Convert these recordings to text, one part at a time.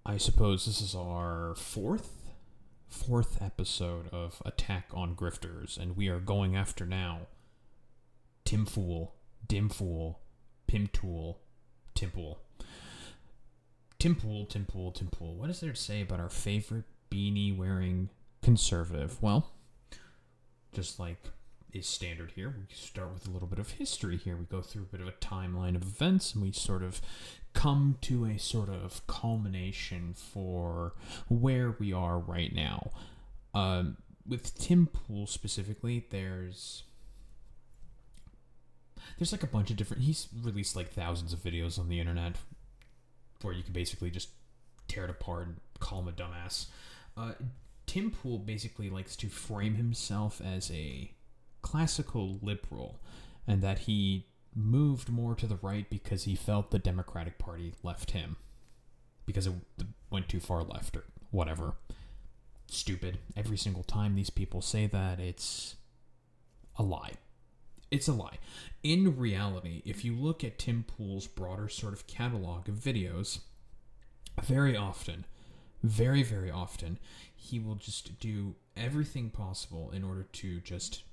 I suppose this is our fourth episode of Attack on Grifters, and we are going after now Tim Fool, Dim Fool, Pim Tool, Timpool. Timpool. What is there to say about our favorite beanie wearing conservative? Well, just like is standard here, we start with a little bit of history here. We go through a bit of a timeline of events, and we sort of come to a sort of culmination for where we are right now. With Tim Pool specifically, there's like a bunch of different. He's released like thousands of videos on the internet where you can basically just tear it apart and call him a dumbass. Tim Pool basically likes to frame himself as a classical liberal, and that he moved more to the right because he felt the Democratic Party left him because it went too far left or whatever. Stupid. Every single time these people say that, it's a lie. It's a lie. In reality, if you look at Tim Pool's broader sort of catalog of videos, very often, very, very often, he will just do everything possible in order to just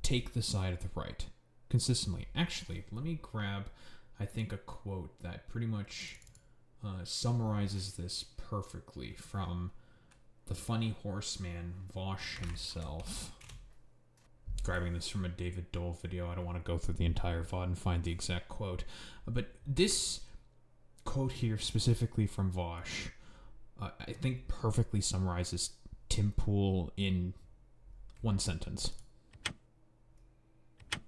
take the side of the right consistently. Actually, let me grab, I think, a quote that pretty much summarizes this perfectly from the funny horseman Vosh himself. Grabbing this from a David Dole video. I don't want to go through the entire VOD and find the exact quote. But this quote here, specifically from Vosh, I think perfectly summarizes Tim Pool in one sentence.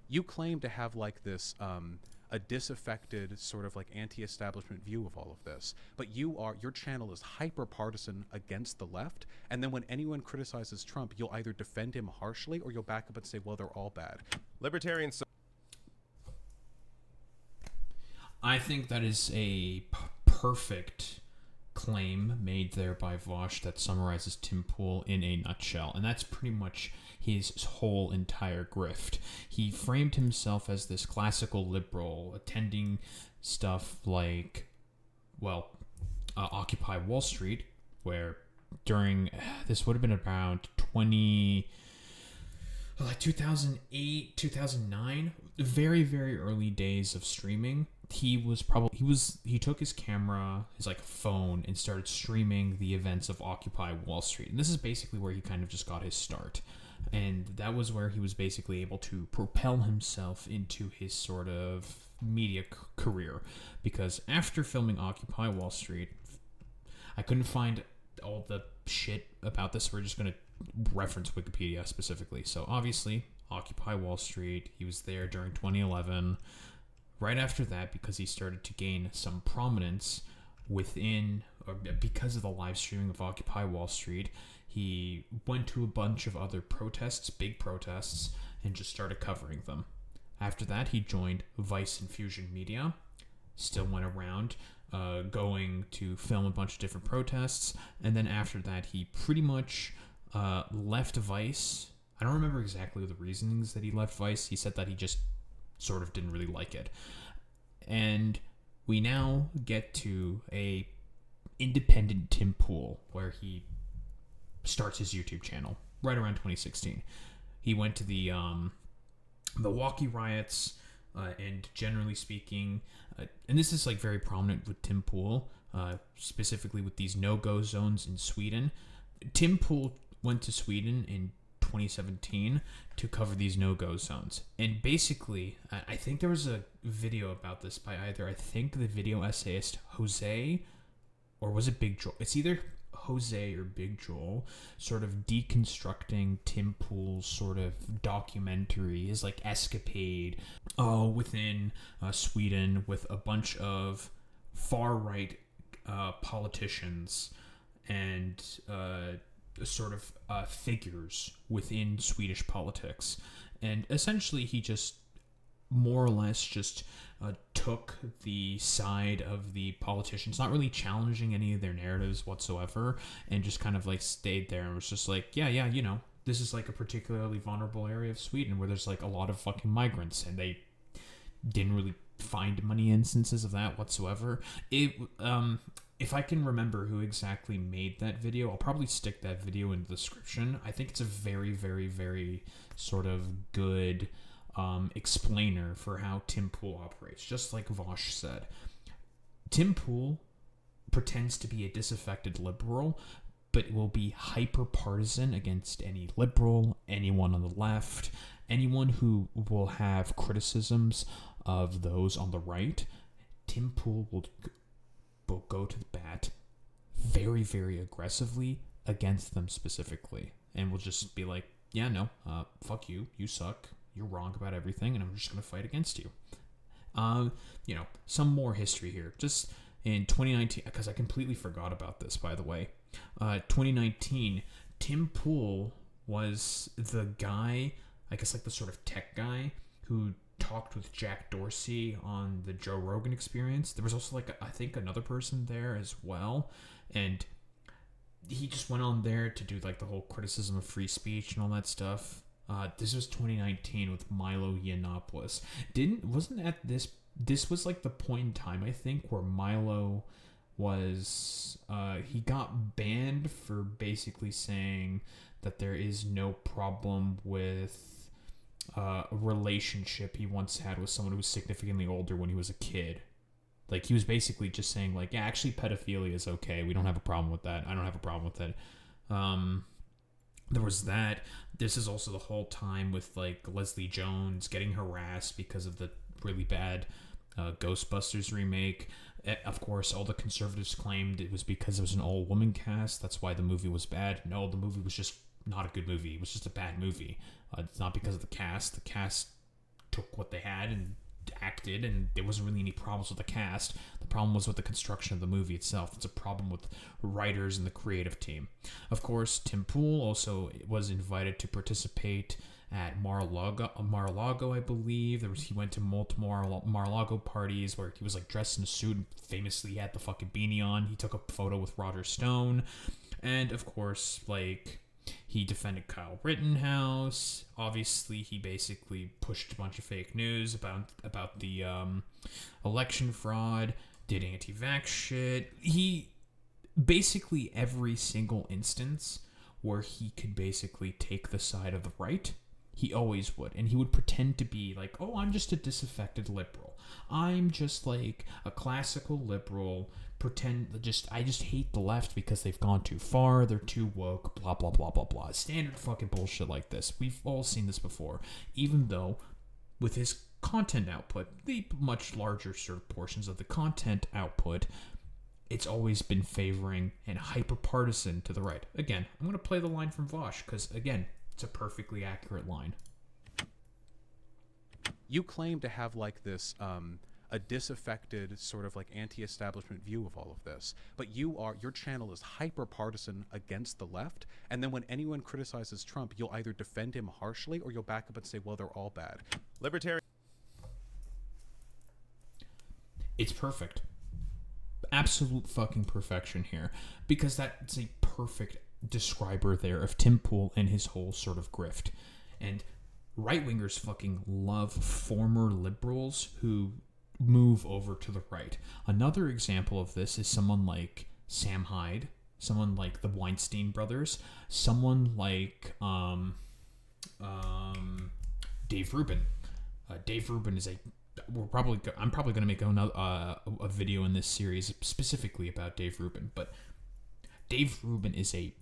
You claim to have like this a disaffected sort of like anti-establishment view of all of this, but your channel is hyper partisan against the left, and then when anyone criticizes Trump, you'll either defend him harshly or you'll back up and say, well, they're all bad. Libertarians. I think that is a perfect claim made there by Vosh that summarizes Tim Pool in a nutshell, and that's pretty much his whole entire grift. He framed himself as this classical liberal, attending stuff like, Occupy Wall Street, where during, this would have been around 2008, 2009, very, very early days of streaming. He took his camera, his phone, and started streaming the events of Occupy Wall Street. And this is basically where he kind of just got his start. And that was where he was basically able to propel himself into his sort of media career. Because after filming Occupy Wall Street, I couldn't find all the shit about this. We're just going to reference Wikipedia specifically. So obviously, Occupy Wall Street, he was there during 2011. Right after that, because he started to gain some prominence because of the live streaming of Occupy Wall Street, he went to a bunch of other protests, big protests, and just started covering them. After that, he joined Vice and Fusion Media, still went around going to film a bunch of different protests, and then after that, he pretty much left Vice. I don't remember exactly the reasonings that he left Vice. He said that he just sort of didn't really like it. And we now get to a independent Tim Pool, where he starts his YouTube channel right around 2016. He went to the Milwaukee riots, and generally speaking, and this is very prominent with Tim Pool, specifically with these no-go zones in Sweden. Tim Pool went to Sweden in 2017 to cover these no-go zones. And basically, I think there was a video about this by either, I think the video essayist Jose, or was it Big Joel? It's either Jose or Big Joel, sort of deconstructing Tim Pool's sort of documentary, his escapade within Sweden with a bunch of far-right politicians and sort of figures within Swedish politics. And essentially he just more or less just took the side of the politicians, not really challenging any of their narratives whatsoever, and just kind of stayed there and was just yeah, this is a particularly vulnerable area of Sweden where there's a lot of fucking migrants, and they didn't really find many instances of that whatsoever. If I can remember who exactly made that video, I'll probably stick that video in the description. I think it's a very, very, very sort of good explainer for how Tim Pool operates. Just like Vosh said, Tim Pool pretends to be a disaffected liberal, but will be hyper partisan against any liberal, anyone on the left, anyone who will have criticisms of those on the right. Tim Pool will go to the bat very, very aggressively against them specifically, and will just be like, yeah, no, fuck you, you suck, you're wrong about everything, and I'm just going to fight against you. Some more history here. Just in 2019, because I completely forgot about this, by the way. 2019, Tim Pool was the guy, I guess like the sort of tech guy, who talked with Jack Dorsey on the Joe Rogan Experience. There was also I think another person there as well, and he just went on there to do like the whole criticism of free speech and all that stuff. This was 2019 with Milo Yiannopoulos. This was like the point in time, I think, where Milo was he got banned for basically saying that there is no problem with a relationship he once had with someone who was significantly older when he was a kid. Like, he was basically just saying, like, yeah, actually pedophilia is okay. We don't have a problem with that. I don't have a problem with it. There was that. This is also the whole time with, like, Leslie Jones getting harassed because of the really bad Ghostbusters remake. Of course, all the conservatives claimed it was because it was an all-woman cast. That's why the movie was bad. No, the movie was just not a good movie. It was just a bad movie. It's not because of the cast. The cast took what they had and acted, and there wasn't really any problems with the cast. The problem was with the construction of the movie itself. It's a problem with writers and the creative team. Of course, Tim Pool also was invited to participate at Mar-a-Lago, I believe. He went to multiple Mar-a-Lago parties where he was like dressed in a suit. Famously, he had the fucking beanie on. He took a photo with Roger Stone, and of course, like, he defended Kyle Rittenhouse. Obviously, he basically pushed a bunch of fake news about the election fraud, did anti-vax shit. He basically, every single instance where he could basically take the side of the right, he always would. And he would pretend to be like, oh, I'm just a disaffected liberal. I'm just like a classical liberal. I just hate the left because they've gone too far, they're too woke, blah, blah, blah, blah, blah. Standard fucking bullshit like this. We've all seen this before. Even though, with his content output, the much larger sort of portions of the content output, it's always been favoring and hyper-partisan to the right. Again, I'm going to play the line from Vosh, because, again, it's a perfectly accurate line. You claim to have, like, this, a disaffected sort of like anti-establishment view of all of this, but your channel is hyper partisan against the left, and then when anyone criticizes Trump, you'll either defend him harshly or you'll back up and say, well, they're all bad. Libertarian. It's perfect. Absolute fucking perfection here, because that's a perfect describer there of Tim Pool and his whole sort of grift. And right-wingers fucking love former liberals who move over to the right. Another example of this is someone like Sam Hyde, someone like the Weinstein brothers, someone like Dave Rubin. Dave Rubin is I'm probably going to make another a video in this series specifically about Dave Rubin, but Dave Rubin is a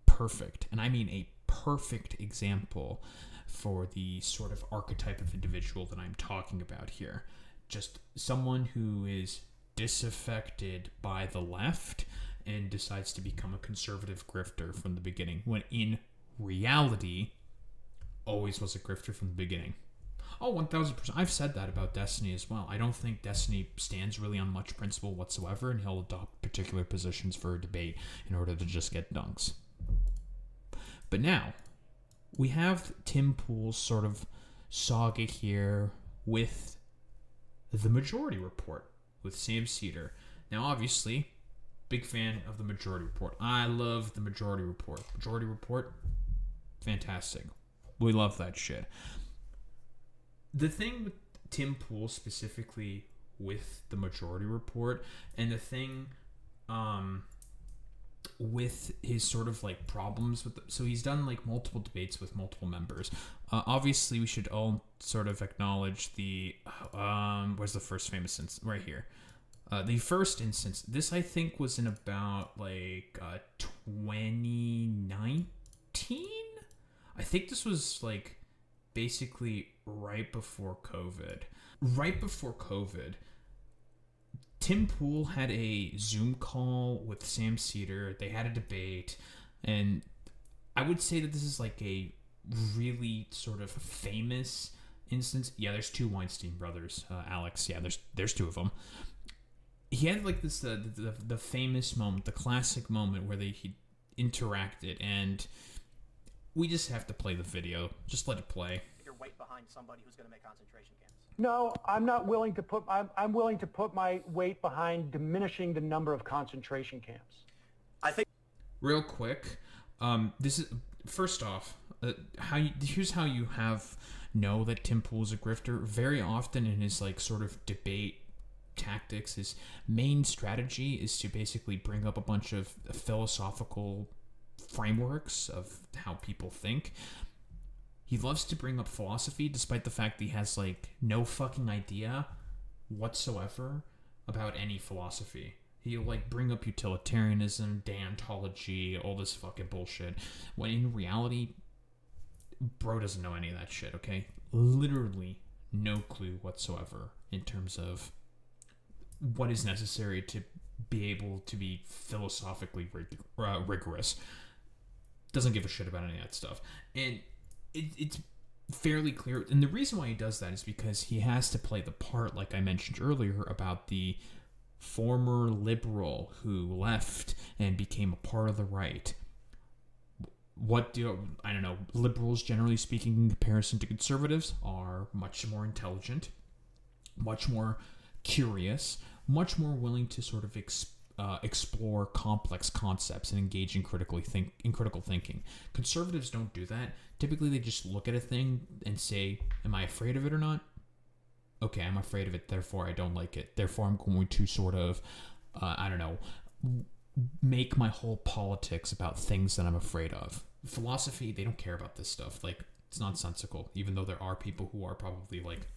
perfect, and I mean a perfect example for the sort of archetype of individual that I'm talking about here. Just someone who is disaffected by the left and decides to become a conservative grifter from the beginning, when in reality always was a grifter from the beginning. Oh, 1000%. I've said that about Destiny as well. I don't think Destiny stands really on much principle whatsoever, and he'll adopt particular positions for a debate in order to just get dunks. But now, we have Tim Pool's sort of saga here with The Majority Report with Sam Cedar. Now, obviously, big fan of The Majority Report. I love The Majority Report. Majority Report, fantastic. We love that shit. The thing with Tim Pool specifically with the majority report. And the thing with his sort of like problems with so he's done like multiple debates with multiple members. Obviously we should all sort of acknowledge the where's the first famous instance? Right here. The first instance, this I think was in about like 2019. I think this was like basically right before COVID. Right before COVID, Tim Pool had a Zoom call with Sam Cedar. They had a debate, and I would say that this is like a really sort of famous instance. Yeah, there's two Weinstein brothers, Alex. Yeah, there's two of them. He had like this the famous moment, the classic moment where he interacted, and we just have to play the video. Just let it play. Your weight behind somebody who's going to make concentration camps. No, I'm not willing to put. I'm willing to put my weight behind diminishing the number of concentration camps. I think. Real quick, this is first off. Here's how you know that Tim Pool is a grifter. Very often in his like sort of debate tactics, his main strategy is to basically bring up a bunch of philosophical frameworks of how people think. He loves to bring up philosophy despite the fact that he has like no fucking idea whatsoever about any philosophy. He'll like bring up utilitarianism, deontology, all this fucking bullshit, when in reality bro doesn't know any of that shit. Okay, literally no clue whatsoever in terms of what is necessary to be able to be philosophically rigorous. Doesn't give a shit about any of that stuff. And it's fairly clear. And the reason why he does that is because he has to play the part, like I mentioned earlier, about the former liberal who left and became a part of the right. I don't know, liberals, generally speaking, in comparison to conservatives, are much more intelligent, much more curious, much more willing to sort of explore complex concepts and engage in critical thinking. Conservatives don't do that. Typically, they just look at a thing and say, "Am I afraid of it or not? Okay, I'm afraid of it. Therefore, I don't like it. Therefore, I'm going to sort of, make my whole politics about things that I'm afraid of." Philosophy, they don't care about this stuff. Like, it's nonsensical. Even though there are people who are probably like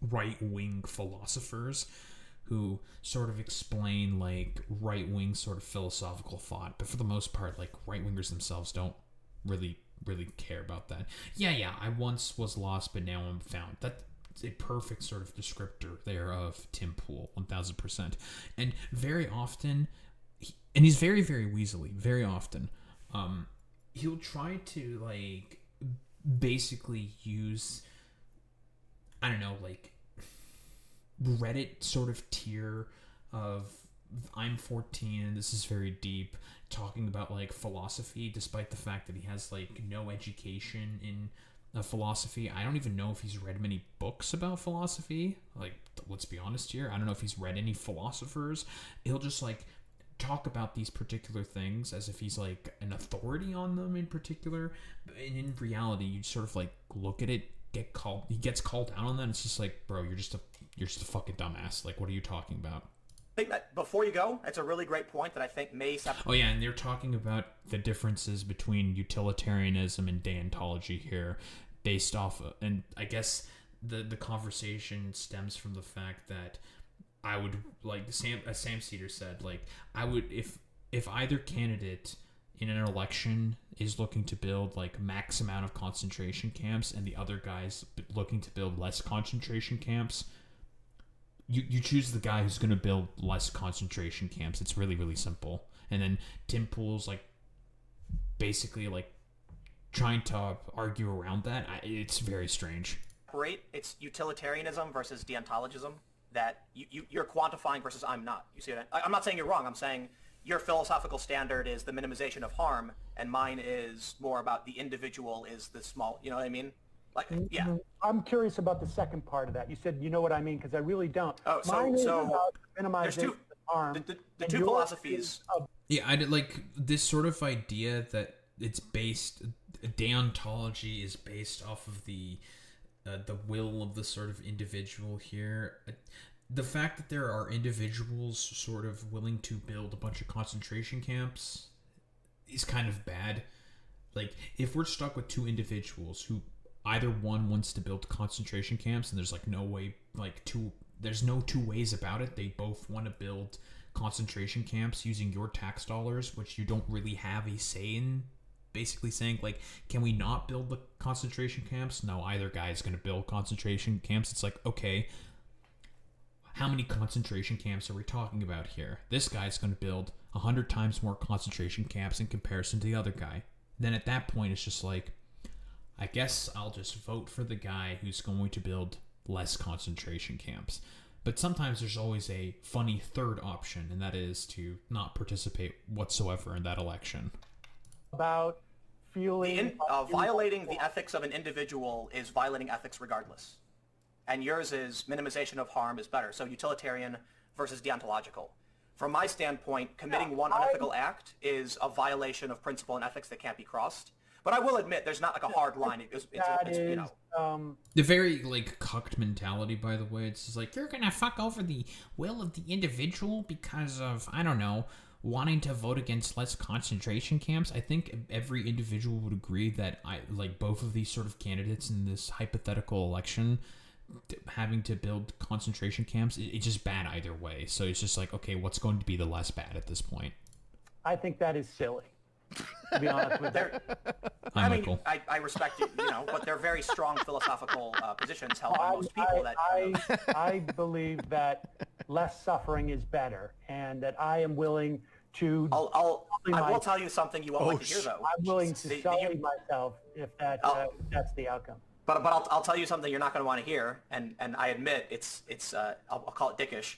right-wing philosophers who sort of explain like right-wing sort of philosophical thought, but for the most part, like right-wingers themselves don't really care about that. Yeah, I once was lost, but now I'm found. That's a perfect sort of descriptor there of Tim Pool, 1000%. And very often, and he's very, very weaselly, very often, he'll try to like basically use, I don't know, like Reddit sort of tier of I'm 14 and this is very deep, talking about like philosophy despite the fact that he has like no education in philosophy. I don't even know if he's read many books about philosophy. Like, let's be honest here, I don't know if he's read any philosophers. He'll just like talk about these particular things as if he's like an authority on them in particular, and in reality you sort of like look at it, he gets called out on that, and it's just like, bro, you're just a fucking dumbass. Like, what are you talking about? I think that before you go, that's a really great point that I think may... Oh yeah, and they're talking about the differences between utilitarianism and deontology here, based off of, and I guess the conversation stems from the fact that I would, like Sam Cedar said, like, I would, if either candidate in an election is looking to build like max amount of concentration camps and the other guy's looking to build less concentration camps, you choose the guy who's going to build less concentration camps. It's really, really simple. And then Tim Pool's like basically like trying to argue around that. It's very strange. Great. It's utilitarianism versus deontologism, that you're quantifying versus I'm not. You see what I'm not saying you're wrong. I'm saying your philosophical standard is the minimization of harm, and mine is more about the individual is the small, you know what I mean? Like, yeah. I'm curious about the second part of that. You said, you know what I mean? Because I really don't. Oh, Mine is so about minimizing there's two, harm. the two philosophies. Yeah, I did like this sort of idea that it's based, deontology is based off of the will of the sort of individual here. the fact that there are individuals sort of willing to build a bunch of concentration camps is kind of bad. Like, if we're stuck with two individuals who either one wants to build concentration camps and there's like no way, there's no two ways about it. They both want to build concentration camps using your tax dollars, which you don't really have a say in. Basically saying, like, can we not build the concentration camps? No, either guy is going to build concentration camps. It's like, okay, how many concentration camps are we talking about here? This guy's going to build 100 times more concentration camps in comparison to the other guy. Then at that point, it's just like, I guess I'll just vote for the guy who's going to build less concentration camps. But sometimes there's always a funny third option, and that is to not participate whatsoever in that election. About feeling... Violating the ethics of an individual is violating ethics regardless. And yours is minimization of harm is better. So utilitarian versus deontological. From my standpoint, committing one unethical act is a violation of principle and ethics that can't be crossed. But I will admit, there's not like a hard line. It's you know. The very, like, cucked mentality, by the way. It's just like, you're gonna fuck over the will of the individual because of, I don't know, wanting to vote against less concentration camps. I think every individual would agree that both of these sort of candidates in this hypothetical election having to build concentration camps, it's just bad either way. So it's just like, okay, what's going to be the less bad at this point? I think that is silly, to be honest with you. I mean, I respect you, but they're very strong philosophical positions held by most people. I believe that less suffering is better, and that I am willing to... I will tell you something you won't like to hear, though. I'm willing to sully myself if that's the outcome. But I'll tell you something you're not going to want to hear, and I admit it's I'll call it dickish.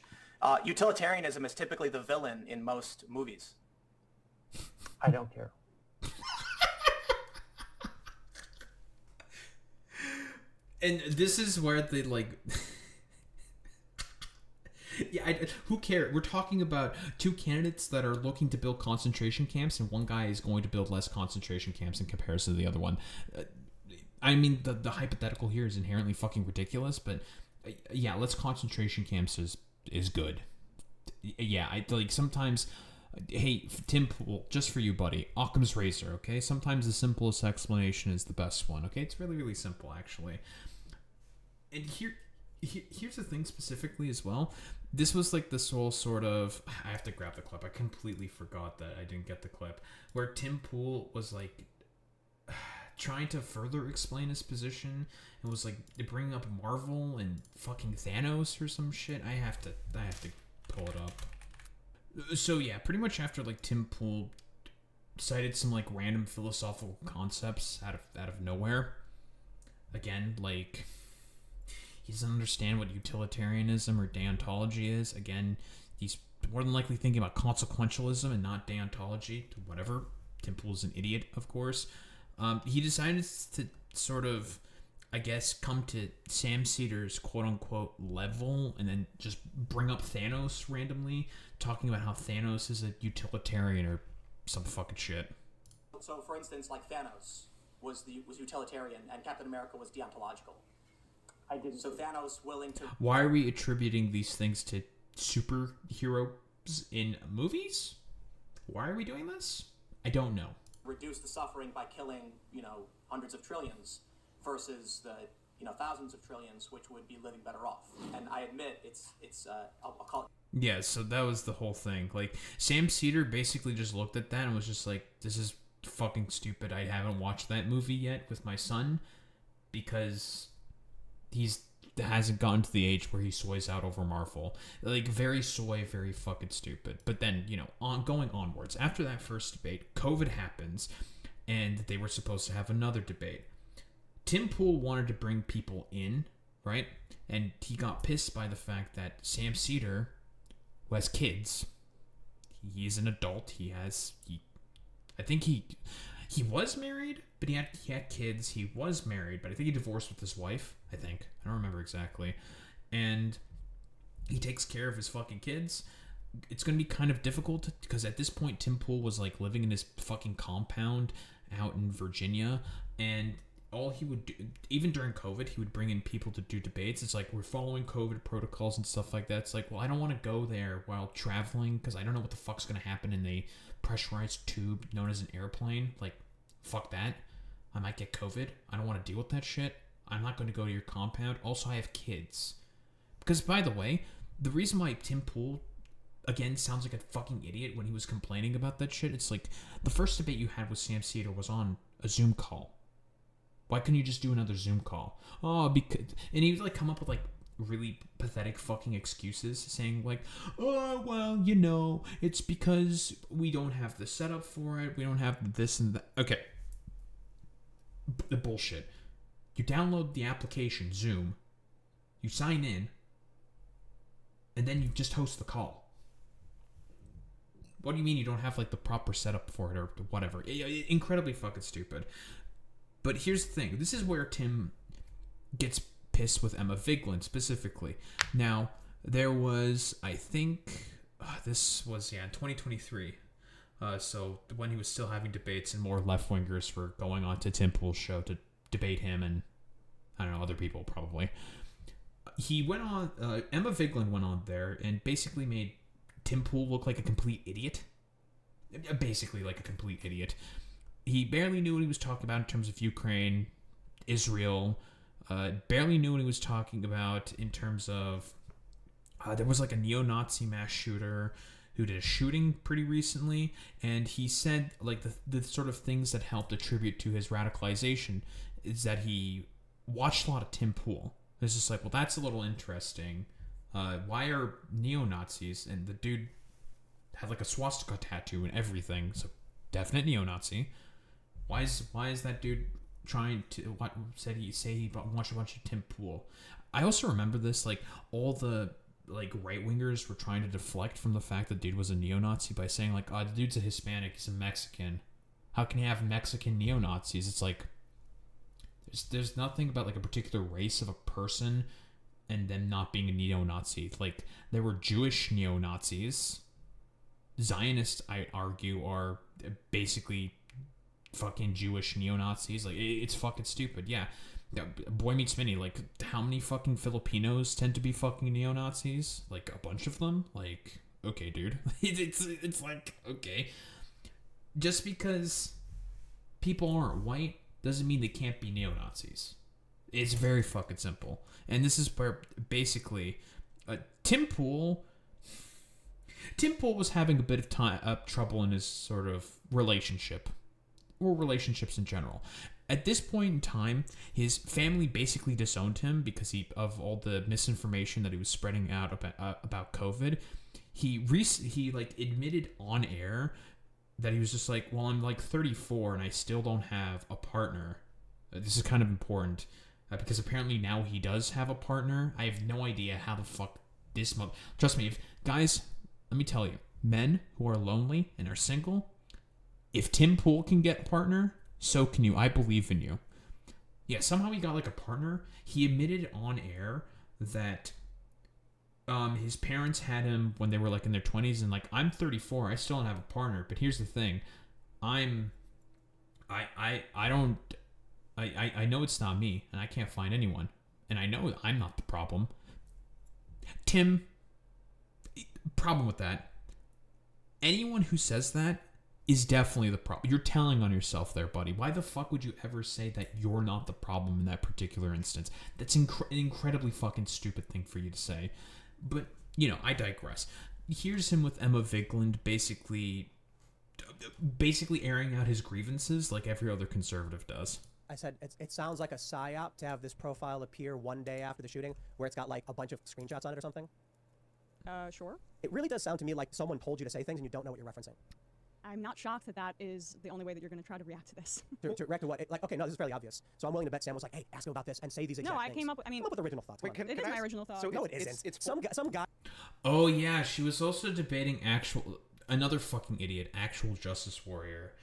Utilitarianism is typically the villain in most movies. I don't care. And this is where they who cares? We're talking about two candidates that are looking to build concentration camps, and one guy is going to build less concentration camps in comparison to the other one. I mean, the hypothetical here is inherently fucking ridiculous, but yeah, less concentration camps is good. Yeah, sometimes, hey, Tim Pool, just for you, buddy, Occam's razor, okay? Sometimes the simplest explanation is the best one, okay? It's really, really simple, actually. And here's the thing specifically as well. This was like this whole sort of... I have to grab the clip. I completely forgot that I didn't get the clip. Where Tim Pool was like... trying to further explain his position and was like bringing up Marvel and fucking Thanos or some shit. I have to pull it up. So yeah, pretty much after like Tim Pool cited some like random philosophical concepts out of nowhere. Again, like he doesn't understand what utilitarianism or deontology is. Again, he's more than likely thinking about consequentialism and not deontology. Whatever. Tim Pool's an idiot, of course. He decided to sort of, I guess, come to Sam Cedar's quote-unquote level and then just bring up Thanos randomly, talking about how Thanos is a utilitarian or some fucking shit. So, for instance, like Thanos was utilitarian and Captain America was deontological. I didn't. So Thanos willing to... Why are we attributing these things to superheroes in movies? Why are we doing this? I don't know. Reduce the suffering by killing, hundreds of trillions versus the, thousands of trillions, which would be living better off. And I admit it's I'll call it. Yeah, so that was the whole thing. Like, Sam Cedar basically just looked at that and was just like, this is fucking stupid. I haven't watched that movie yet with my son because hasn't gotten to the age where he soys out over Marvel. Like, very soy, very fucking stupid. But then, going onwards. After that first debate, COVID happens, and they were supposed to have another debate. Tim Pool wanted to bring people in, right? And he got pissed by the fact that Sam Cedar, who has kids, he's an adult, I think he was married, but he had kids. He was married, but I think he divorced with his wife. I don't remember exactly. And he takes care of his fucking kids. It's going to be kind of difficult because at this point, Tim Pool was like living in his fucking compound out in Virginia. And all he would do, even during COVID, he would bring in people to do debates. It's like, we're following COVID protocols and stuff like that. It's like, well, I don't want to go there while traveling because I don't know what the fuck's going to happen in a pressurized tube known as an airplane. Like, fuck that. I might get COVID. I don't want to deal with that shit. I'm not going to go to your compound. Also, I have kids. Because, by the way, the reason why Tim Pool, again, sounds like a fucking idiot when he was complaining about that shit, it's like, the first debate you had with Sam Cedar was on a Zoom call. Why couldn't you just do another Zoom call? Oh, because... And he would, like, come up with, like, really pathetic fucking excuses, saying, like, oh, well, you know, it's because we don't have the setup for it. We don't have this and that. Okay. The bullshit. You download the application, Zoom. You sign in. And then you just host the call. What do you mean you don't have, like, the proper setup for it or whatever? Incredibly fucking stupid. But here's the thing. This is where Tim gets pissed with Emma Vigeland specifically. Now, there was, I think, this was, in 2023. So when he was still having debates and more left-wingers were going on to Tim Pool's show to debate him and, I don't know, other people probably. He went on, Emma Vigeland went on there and basically made Tim Pool look like a complete idiot. Basically like a complete idiot. He barely knew what he was talking about in terms of Ukraine, Israel. Barely knew what he was talking about in terms of... there was like a neo-Nazi mass shooter who did a shooting pretty recently, and he said like the sort of things that helped attribute to his radicalization is that he watched a lot of Tim Pool. It's just like, well, that's a little interesting. Why are neo-Nazis... And the dude had like a swastika tattoo and everything, so definite neo-Nazi. Why is that dude trying to... What said he say he watched a bunch of Tim Pool? I also remember this, like, all the like right-wingers were trying to deflect from the fact that dude was a neo-Nazi by saying like, oh, the dude's a Hispanic, he's a Mexican. How can you have Mexican neo-Nazis? It's like, there's nothing about like a particular race of a person and them not being a neo-Nazi. Like, there were Jewish neo-Nazis. Zionists, I argue, are basically fucking Jewish neo-Nazis. Like, it's fucking stupid. Yeah. Boy Meets Minnie, like, how many fucking Filipinos tend to be fucking neo-Nazis? Like, a bunch of them? Like, okay, dude. It's like, okay. Just because people aren't white doesn't mean they can't be neo-Nazis. It's very fucking simple. And this is where, basically, Tim Pool was having a bit of trouble in his sort of relationship, or relationships in general. At this point in time, his family basically disowned him because of all the misinformation that he was spreading out about COVID. He like admitted on air that he was just like, well, I'm like 34 and I still don't have a partner. This is kind of important because apparently now he does have a partner. I have no idea how the fuck this month. Trust me, guys, let me tell you, men who are lonely and are single, if Tim Pool can get a partner, so can you. I believe in you. Yeah, somehow he got like a partner. He admitted on air that his parents had him when they were like in their 20s, and like, I'm 34, I still don't have a partner. But here's the thing, I know it's not me, and I can't find anyone, and I know I'm not the problem. Tim, problem with that, anyone who says that is definitely the problem. You're telling on yourself there, buddy. Why the fuck would you ever say that you're not the problem in that particular instance? That's an incredibly fucking stupid thing for you to say. But, you know, I digress. Here's him with Emma Vigeland basically airing out his grievances like every other conservative does. I said, it sounds like a psyop to have this profile appear one day after the shooting where it's got like a bunch of screenshots on it or something. Sure. It really does sound to me like someone told you to say things and you don't know what you're referencing. I'm not shocked that that is the only way that you're going to try to react to this. To react to what? Like, okay, no, this is fairly obvious. So I'm willing to bet Sam was like, hey, ask him about this and say these exact things. No, I came up with, Come up with original thoughts. Wait, it is my original thought. So no, it isn't. It's some guy. Oh, yeah, she was also debating another fucking idiot, Actual Justice Warrior.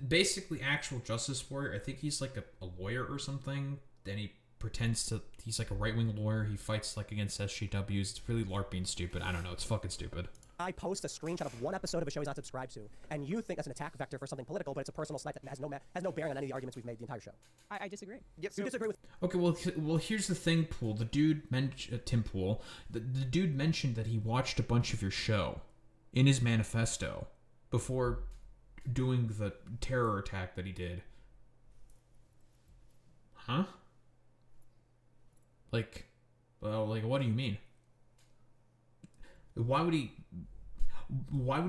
Basically, Actual Justice Warrior, I think he's like a lawyer or something. Then he pretends he's like a right-wing lawyer. He fights like against SJWs. It's really LARPing stupid. I don't know. It's fucking stupid. I post a screenshot of one episode of a show he's not subscribed to, and you think that's an attack vector for something political, but it's a personal snipe that has no bearing on any of the arguments we've made the entire show. I disagree. Yep, you disagree with... Okay, well, here's the thing, Poole. The dude mentioned Tim Poole. The dude mentioned that he watched a bunch of your show in his manifesto before doing the terror attack that he did. Huh? Like, what do you mean? Why would he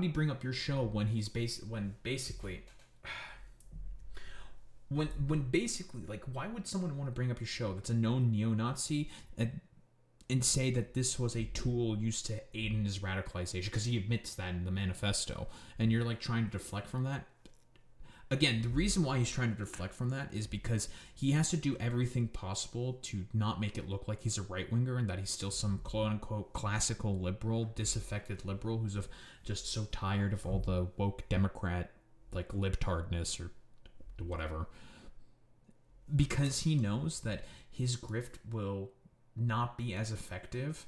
bring up your show when basically why would someone want to bring up your show that's a known neo-Nazi and say that this was a tool used to aid in his radicalization, because he admits that in the manifesto, and you're like trying to deflect from that? Again, the reason why he's trying to deflect from that is because he has to do everything possible to not make it look like he's a right-winger and that he's still some quote-unquote classical liberal, disaffected liberal who's just so tired of all the woke Democrat, like, libtardness or whatever. Because he knows that his grift will not be as effective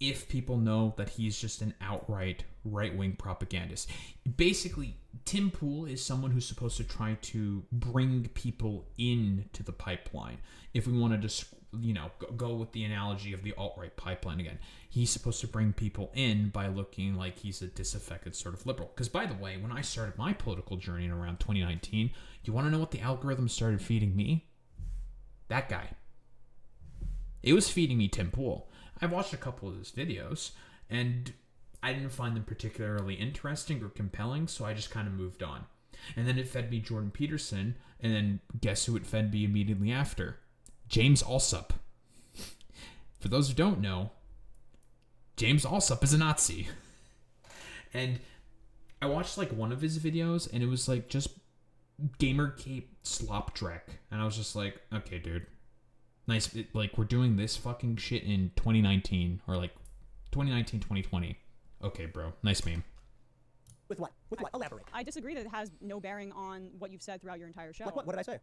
if people know that he's just an outright right-wing propagandist. Basically, Tim Poole is someone who's supposed to try to bring people into the pipeline. If we want to go with the analogy of the alt-right pipeline again, he's supposed to bring people in by looking like he's a disaffected sort of liberal. Because, by the way, when I started my political journey in around 2019, you want to know what the algorithm started feeding me? That guy. It was feeding me Tim Poole. I watched a couple of his videos, and I didn't find them particularly interesting or compelling, so I just kind of moved on. And then it fed me Jordan Peterson, and then guess who it fed me immediately after? James Alsup. For those who don't know, James Alsup is a Nazi. And I watched like one of his videos, and it was like just Gamergate slop dreck. And I was just like, okay, dude. Nice, like, we're doing this fucking shit in 2019, or like 2019, 2020. Okay, bro. Nice meme. With what? With what? Elaborate. I disagree that it has no bearing on what you've said throughout your entire show. Like what? What did I say?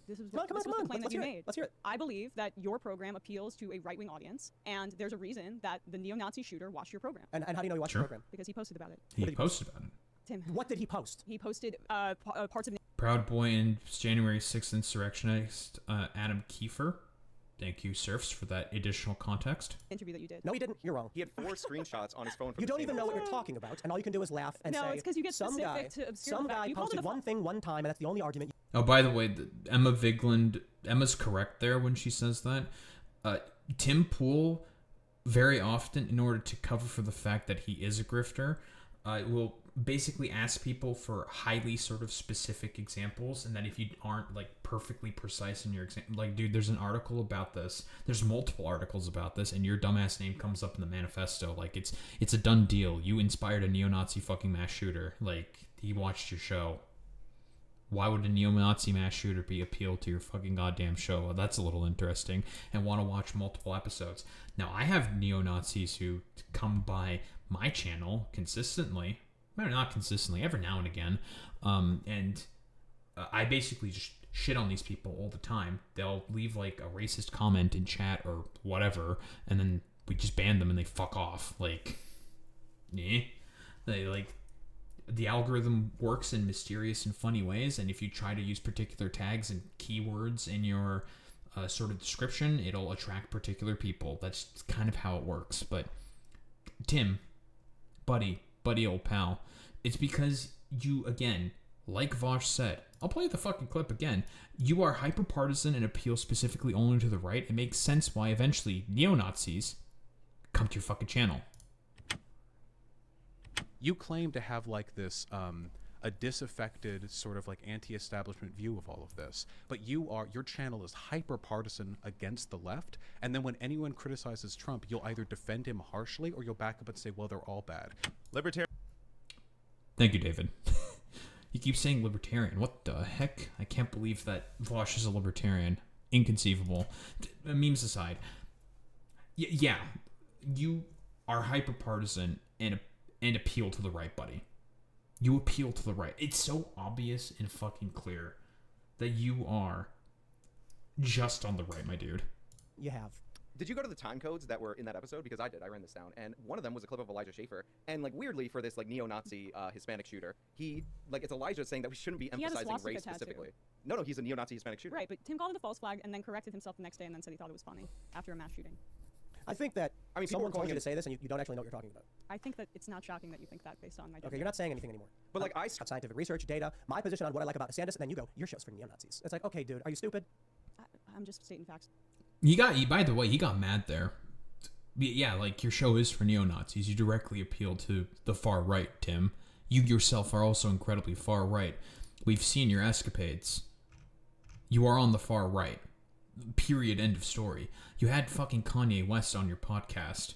This is Come on, the claim Let's that you hear it. made. Let's hear it. I believe that your program appeals to a right-wing audience, and there's a reason that the neo-Nazi shooter watched your program. And how do you know he watched Sure. the program? Because he posted about it. He posted about it. Tim. What did he post? He posted parts of the Proud Boy and January 6th insurrectionist Adam Kiefer. Thank you, Surfs, for that additional context. interview that you did. No, he didn't. You're wrong. He had 4 screenshots on his phone. From You the don't same even know what episode. you're talking about, and all you can do is laugh and No, say, it's 'cause you get some specific guy, to obscure some the fact. guy You called it posted a one thing one time, and that's the only argument. Oh, by the way, Emma Vigland, Emma's correct there when she says that. Tim Poole, very often, in order to cover for the fact that he is a grifter, will basically ask people for highly sort of specific examples, and then if you aren't like perfectly precise in your example, like, dude, there's an article about this, there's multiple articles about this, and your dumbass name comes up in the manifesto, like it's a done deal. You inspired a neo-Nazi fucking mass shooter. Like, he watched your show. Why would a neo-Nazi mass shooter be appealed to your fucking goddamn show? Well, that's a little interesting, and want to watch multiple episodes. Now, I have neo-Nazis who come by my channel consistently. Well, not consistently, every now and again. And I basically just shit on these people all the time. They'll leave like a racist comment in chat or whatever, and then we just ban them and they fuck off. Like, they like, the algorithm works in mysterious and funny ways, and if you try to use particular tags and keywords in your sort of description, it'll attract particular people. That's kind of how it works. But Tim, buddy, old pal, it's because you, again, like Vosh said, I'll play the fucking clip again. You are hyper-partisan and appeal specifically only to the right. It makes sense why eventually neo-Nazis come to your fucking channel. You claim to have like this a disaffected sort of like anti-establishment view of all of this, but your channel is hyper partisan against the left, and then when anyone criticizes Trump, you'll either defend him harshly or you'll back up and say, well, they're all bad. Libertarian. Thank you, David. You keep saying libertarian. What the heck? I can't believe that Vosh is a libertarian. Inconceivable. Memes aside. Yeah, you are hyper-partisan and appeal to the right, buddy. You appeal to the right. It's so obvious and fucking clear that you are just on the right, my dude. You have. Did you go to the time codes that were in that episode? Because I did. I ran this down, and one of them was a clip of Elijah Schaefer. And like weirdly, for this like neo-Nazi Hispanic shooter, he like it's Elijah saying that we shouldn't be He has a emphasizing swastika race tattoo. specifically. No, he's a neo-Nazi Hispanic shooter. Right, but Tim called it a false flag and then corrected himself the next day and then said he thought it was funny after a mass shooting. I think that I mean, people someone are calling told you him- to say this and you don't actually know what you're talking about. I think that it's not shocking that you think that based on my Okay, you're not saying anything anymore. But like I Got scientific research, data, my position on what I like about Candace, and then you go, your show's for neo-Nazis. It's like, okay, dude, are you stupid? I'm just stating facts. By the way, he got mad there. Yeah, like, your show is for neo-Nazis. You directly appeal to the far right, Tim. You yourself are also incredibly far right. We've seen your escapades. You are on the far right. Period. End of story. You had fucking Kanye West on your podcast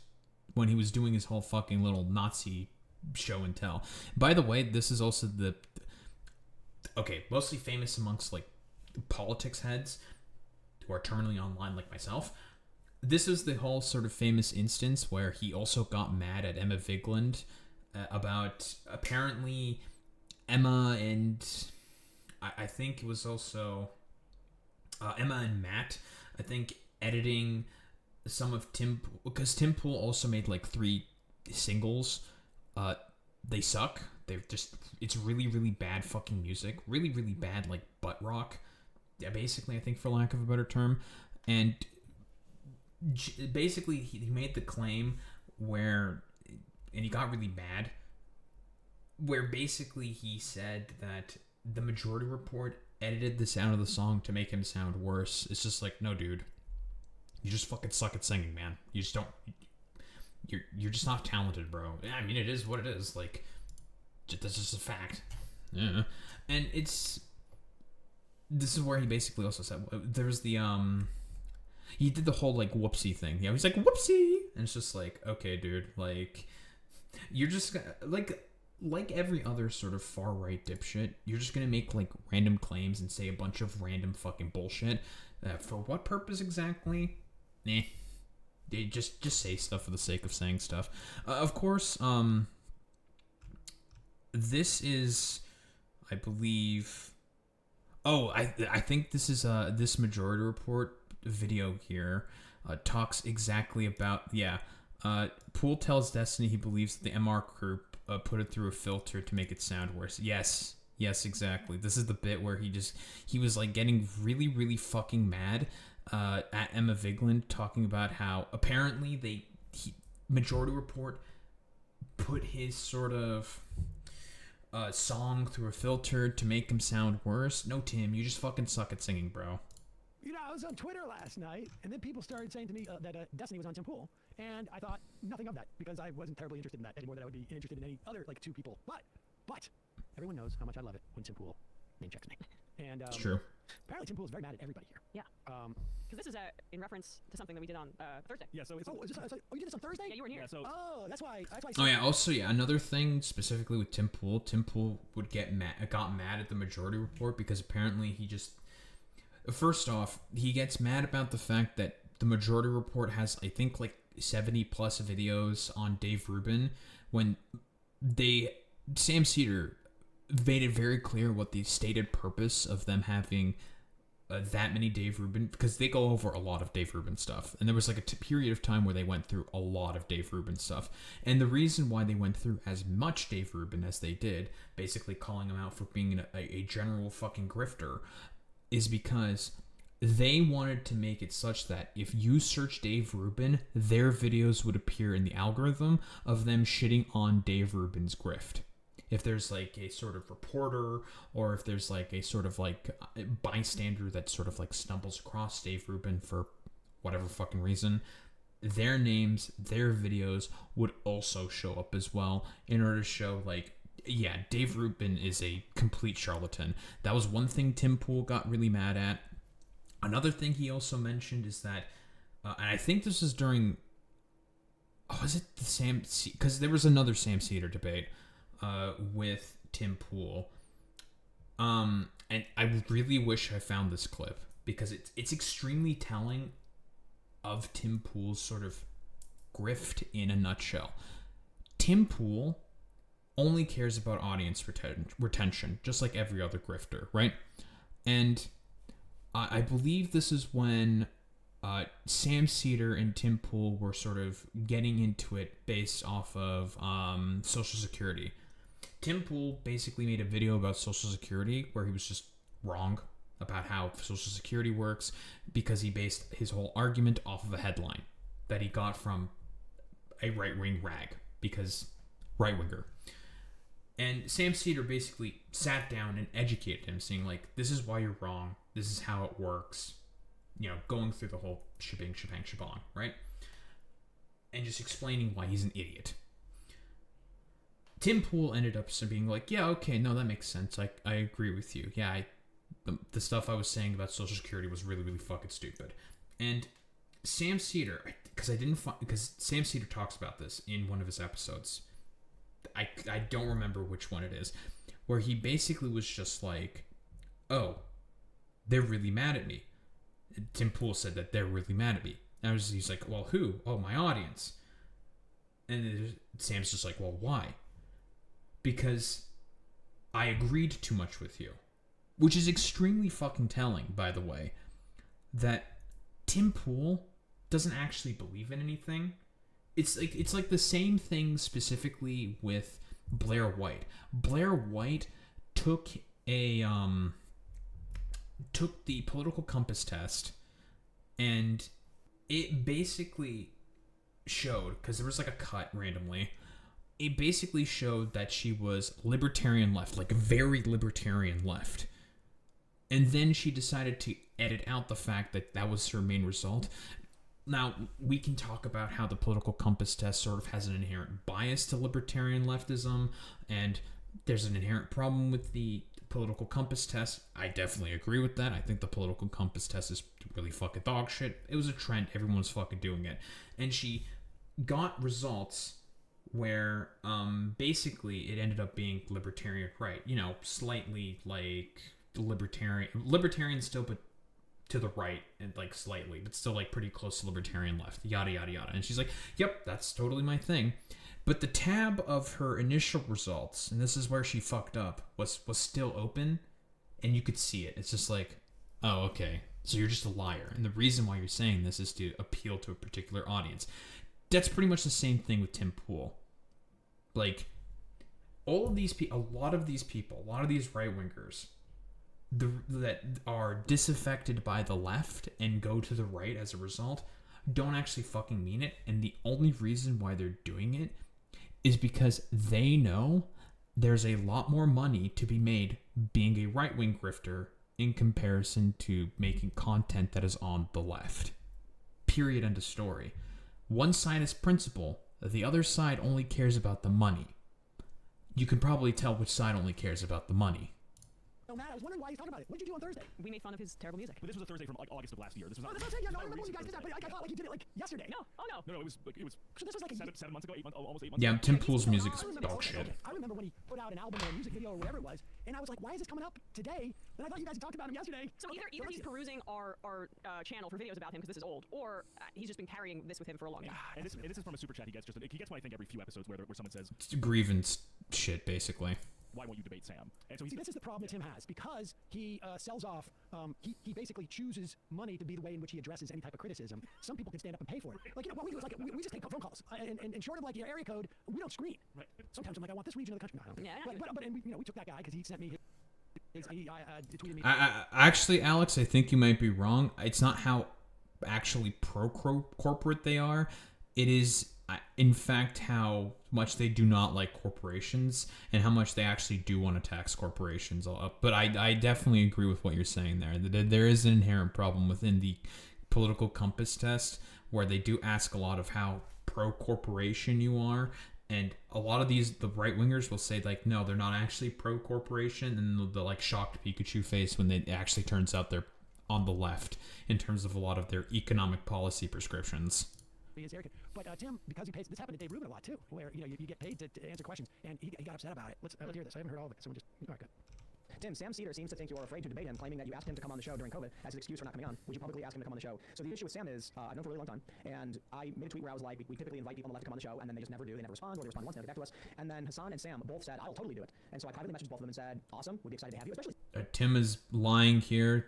when he was doing his whole fucking little Nazi show and tell. By the way, this is also mostly famous amongst like politics heads who are terminally online like myself. This is the whole sort of famous instance where he also got mad at Emma Vigeland about apparently Emma and I think it was also Emma and Matt, I think, editing some of Tim, because Tim Pool also made like 3 singles. They suck. It's really, really bad fucking music. Really, really bad, like, butt rock. Yeah, basically, I think, for lack of a better term. And basically, he made the claim where, and he got really mad, where basically he said that the Majority Report edited the sound of the song to make him sound worse. It's just like, no, dude. You just fucking suck at singing, man. You just don't... You're just not talented, bro. I mean, it is what it is. Like, that's just a fact. Yeah. And this is where he basically also said... There's the, He did the whole, like, whoopsie thing. Yeah, he's like, whoopsie! And it's just like, okay, dude. Like, you're just... Like every other sort of far-right dipshit, you're just gonna make, like, random claims and say a bunch of random fucking bullshit. For what purpose exactly? Just say stuff for the sake of saying stuff. Of course, this is, I believe... Oh, I think this is, this Majority Report video here talks exactly about... Yeah, Poole tells Destiny he believes that the MR group put it through a filter to make it sound worse. Yes, exactly. This is the bit where he was like getting really, really fucking mad at Emma Vigeland, talking about how apparently Majority Report put his sort of song through a filter to make him sound worse. No, Tim, you just fucking suck at singing, bro. You know, I was on Twitter last night, and then people started saying to me that Destiny was on Tim Pool, and I thought nothing of that, because I wasn't terribly interested in that anymore than I would be interested in any other, like, 2 people. But everyone knows how much I love it when Tim Pool name checks me. And It's true. apparently Tim Pool is very mad at everybody here. Yeah. Because this is in reference to something that we did on Thursday. Yeah, so it's... Oh, you did this on Thursday? Yeah, you weren't here. Yeah, so... Oh, that's why... Oh yeah. Also, yeah. Another thing specifically with Tim Pool. Tim Pool got mad at the Majority Report because apparently he just... First off, he gets mad about the fact that the Majority Report has, I think, like 70 plus videos on Dave Rubin when Sam Cedar made it very clear what the stated purpose of them having that many Dave Rubin, because they go over a lot of Dave Rubin stuff, and there was like a period of time where they went through a lot of Dave Rubin stuff, and the reason why they went through as much Dave Rubin as they did, basically calling him out for being a general fucking grifter, is because they wanted to make it such that if you search Dave Rubin, their videos would appear in the algorithm of them shitting on Dave Rubin's grift. If there's like a sort of reporter, or if there's like a sort of like bystander that sort of like stumbles across Dave Rubin for whatever fucking reason, their names, their videos would also show up as well in order to show like, yeah, Dave Rubin is a complete charlatan. That was one thing Tim Pool got really mad at. Another thing he also mentioned is that, and I think this was during, is it the Sam, because there was another Sam Cedar debate with Tim Pool. And I really wish I found this clip, because it's extremely telling of Tim Pool's sort of grift in a nutshell. Tim Pool only cares about audience retention, just like every other grifter, right? And I believe this is when Sam Cedar and Tim Pool were sort of getting into it based off of Social Security. Tim Pool basically made a video about Social Security where he was just wrong about how Social Security works because he based his whole argument off of a headline that he got from a right-wing rag because right-winger. And Sam Cedar basically sat down and educated him, saying, like, this is why you're wrong. This is how it works. You know, going through the whole shebang, right? And just explaining why he's an idiot. Tim Pool ended up being like, yeah, okay, no, that makes sense. I agree with you. Yeah, the stuff I was saying about Social Security was really, really fucking stupid. And Sam Cedar, because Sam Cedar talks about this in one of his episodes. I don't remember which one it is, where he basically was just like, oh, they're really mad at me. Tim Pool said that they're really mad at me. And he's like, well, who? Oh, my audience. And Sam's just like, well, why? Because I agreed too much with you. Which is extremely fucking telling, by the way, that Tim Pool doesn't actually believe in anything. It's like the same thing specifically with Blair White. Blair White took the political compass test, and it basically showed, because there was like a cut randomly, it basically showed that she was libertarian left, like very libertarian left. And then she decided to edit out the fact that that was her main result. Now, we can talk about how the political compass test sort of has an inherent bias to libertarian leftism, and there's an inherent problem with the political compass test. I definitely agree with that. I think the political compass test is really fucking dog shit. It was a trend. Everyone was fucking doing it. And she got results where basically it ended up being libertarian right. You know, slightly like libertarian still, but to the right, and like slightly, but still like pretty close to libertarian left, yada yada yada. And she's like, yep, that's totally my thing. But the tab of her initial results, and this is where she fucked up, was still open, and you could see it. It's just like, oh, okay, so you're just a liar, and the reason why you're saying this is to appeal to a particular audience. That's pretty much the same thing with Tim Pool. Like, all of these people, a lot of these right-wingers that are disaffected by the left and go to the right as a result don't actually fucking mean it, and the only reason why they're doing it is because they know there's a lot more money to be made being a right-wing grifter in comparison to making content that is on the left. Period. End of story. One side is principle, the other side only cares about the money. You can probably tell which side only cares about the money. Oh, Matt, I was wondering why he's talking about it. What did you do on Thursday? We made fun of his terrible music. But this was a Thursday from like August of last year. This was Oh, not. that's what I'm saying. Yeah, no, I this remember was when you guys did that, but I thought like you did it like yesterday. No, oh no. No, it was So this was like 7 months ago, 8 months, almost 8 months. Yeah, ago. Tim Pool's No, music I is remember- dog okay, shit. okay. I remember when he put out an album or a music video or whatever it was, and I was like, why is this coming up today? And I thought you guys had talked about him yesterday. So either he's perusing our channel for videos about him because this is old, or he's just been carrying this with him for a long time. And this is from a super chat. He gets one, I think, every few episodes where someone says, It's grievance shit, basically. "Why won't you debate Sam?" And so See, this is the problem that Tim has, because he sells off, he basically chooses money to be the way in which he addresses any type of criticism. Some people can stand up and pay for it. Like, you know, what we do is like, we just take phone calls. And short of like your area code, we don't screen. Right. Sometimes I'm like, I want this region of the country. No, I don't. Yeah. But and we, you know, we took that guy because he sent me he tweeted me. Actually, Alex, I think you might be wrong. It's not how actually pro-corporate they are. It is, in fact, how much they do not like corporations and how much they actually do want to tax corporations. But I definitely agree with what you're saying there. There is an inherent problem within the political compass test where they do ask a lot of how pro-corporation you are. And a lot of the right-wingers will say, like, no, they're not actually pro-corporation. And they'll like, shocked Pikachu face when it actually turns out they're on the left in terms of a lot of their economic policy prescriptions. His area code. But Tim, because he pays, this happened to Dave Rubin a lot too, where, you know, you get paid to answer questions, and he got upset about it. Let's hear this. I haven't heard all of it, so we'll just, all right, good. Tim, Sam Cedar seems to think you're afraid to debate him, claiming that you asked him to come on the show during COVID as an excuse for not coming on. Would you publicly ask him to come on the show? So the issue with Sam is, I've known him for a really long time, and I made a tweet where I was like, we typically invite people on the left to come on the show, and then they just never do. They never respond, or they respond once and they don't get back to us. And then Hassan and Sam both said, I'll totally do it. And so I privately messaged both of them and said, awesome, we'd be excited to have you, especially. Tim is lying here.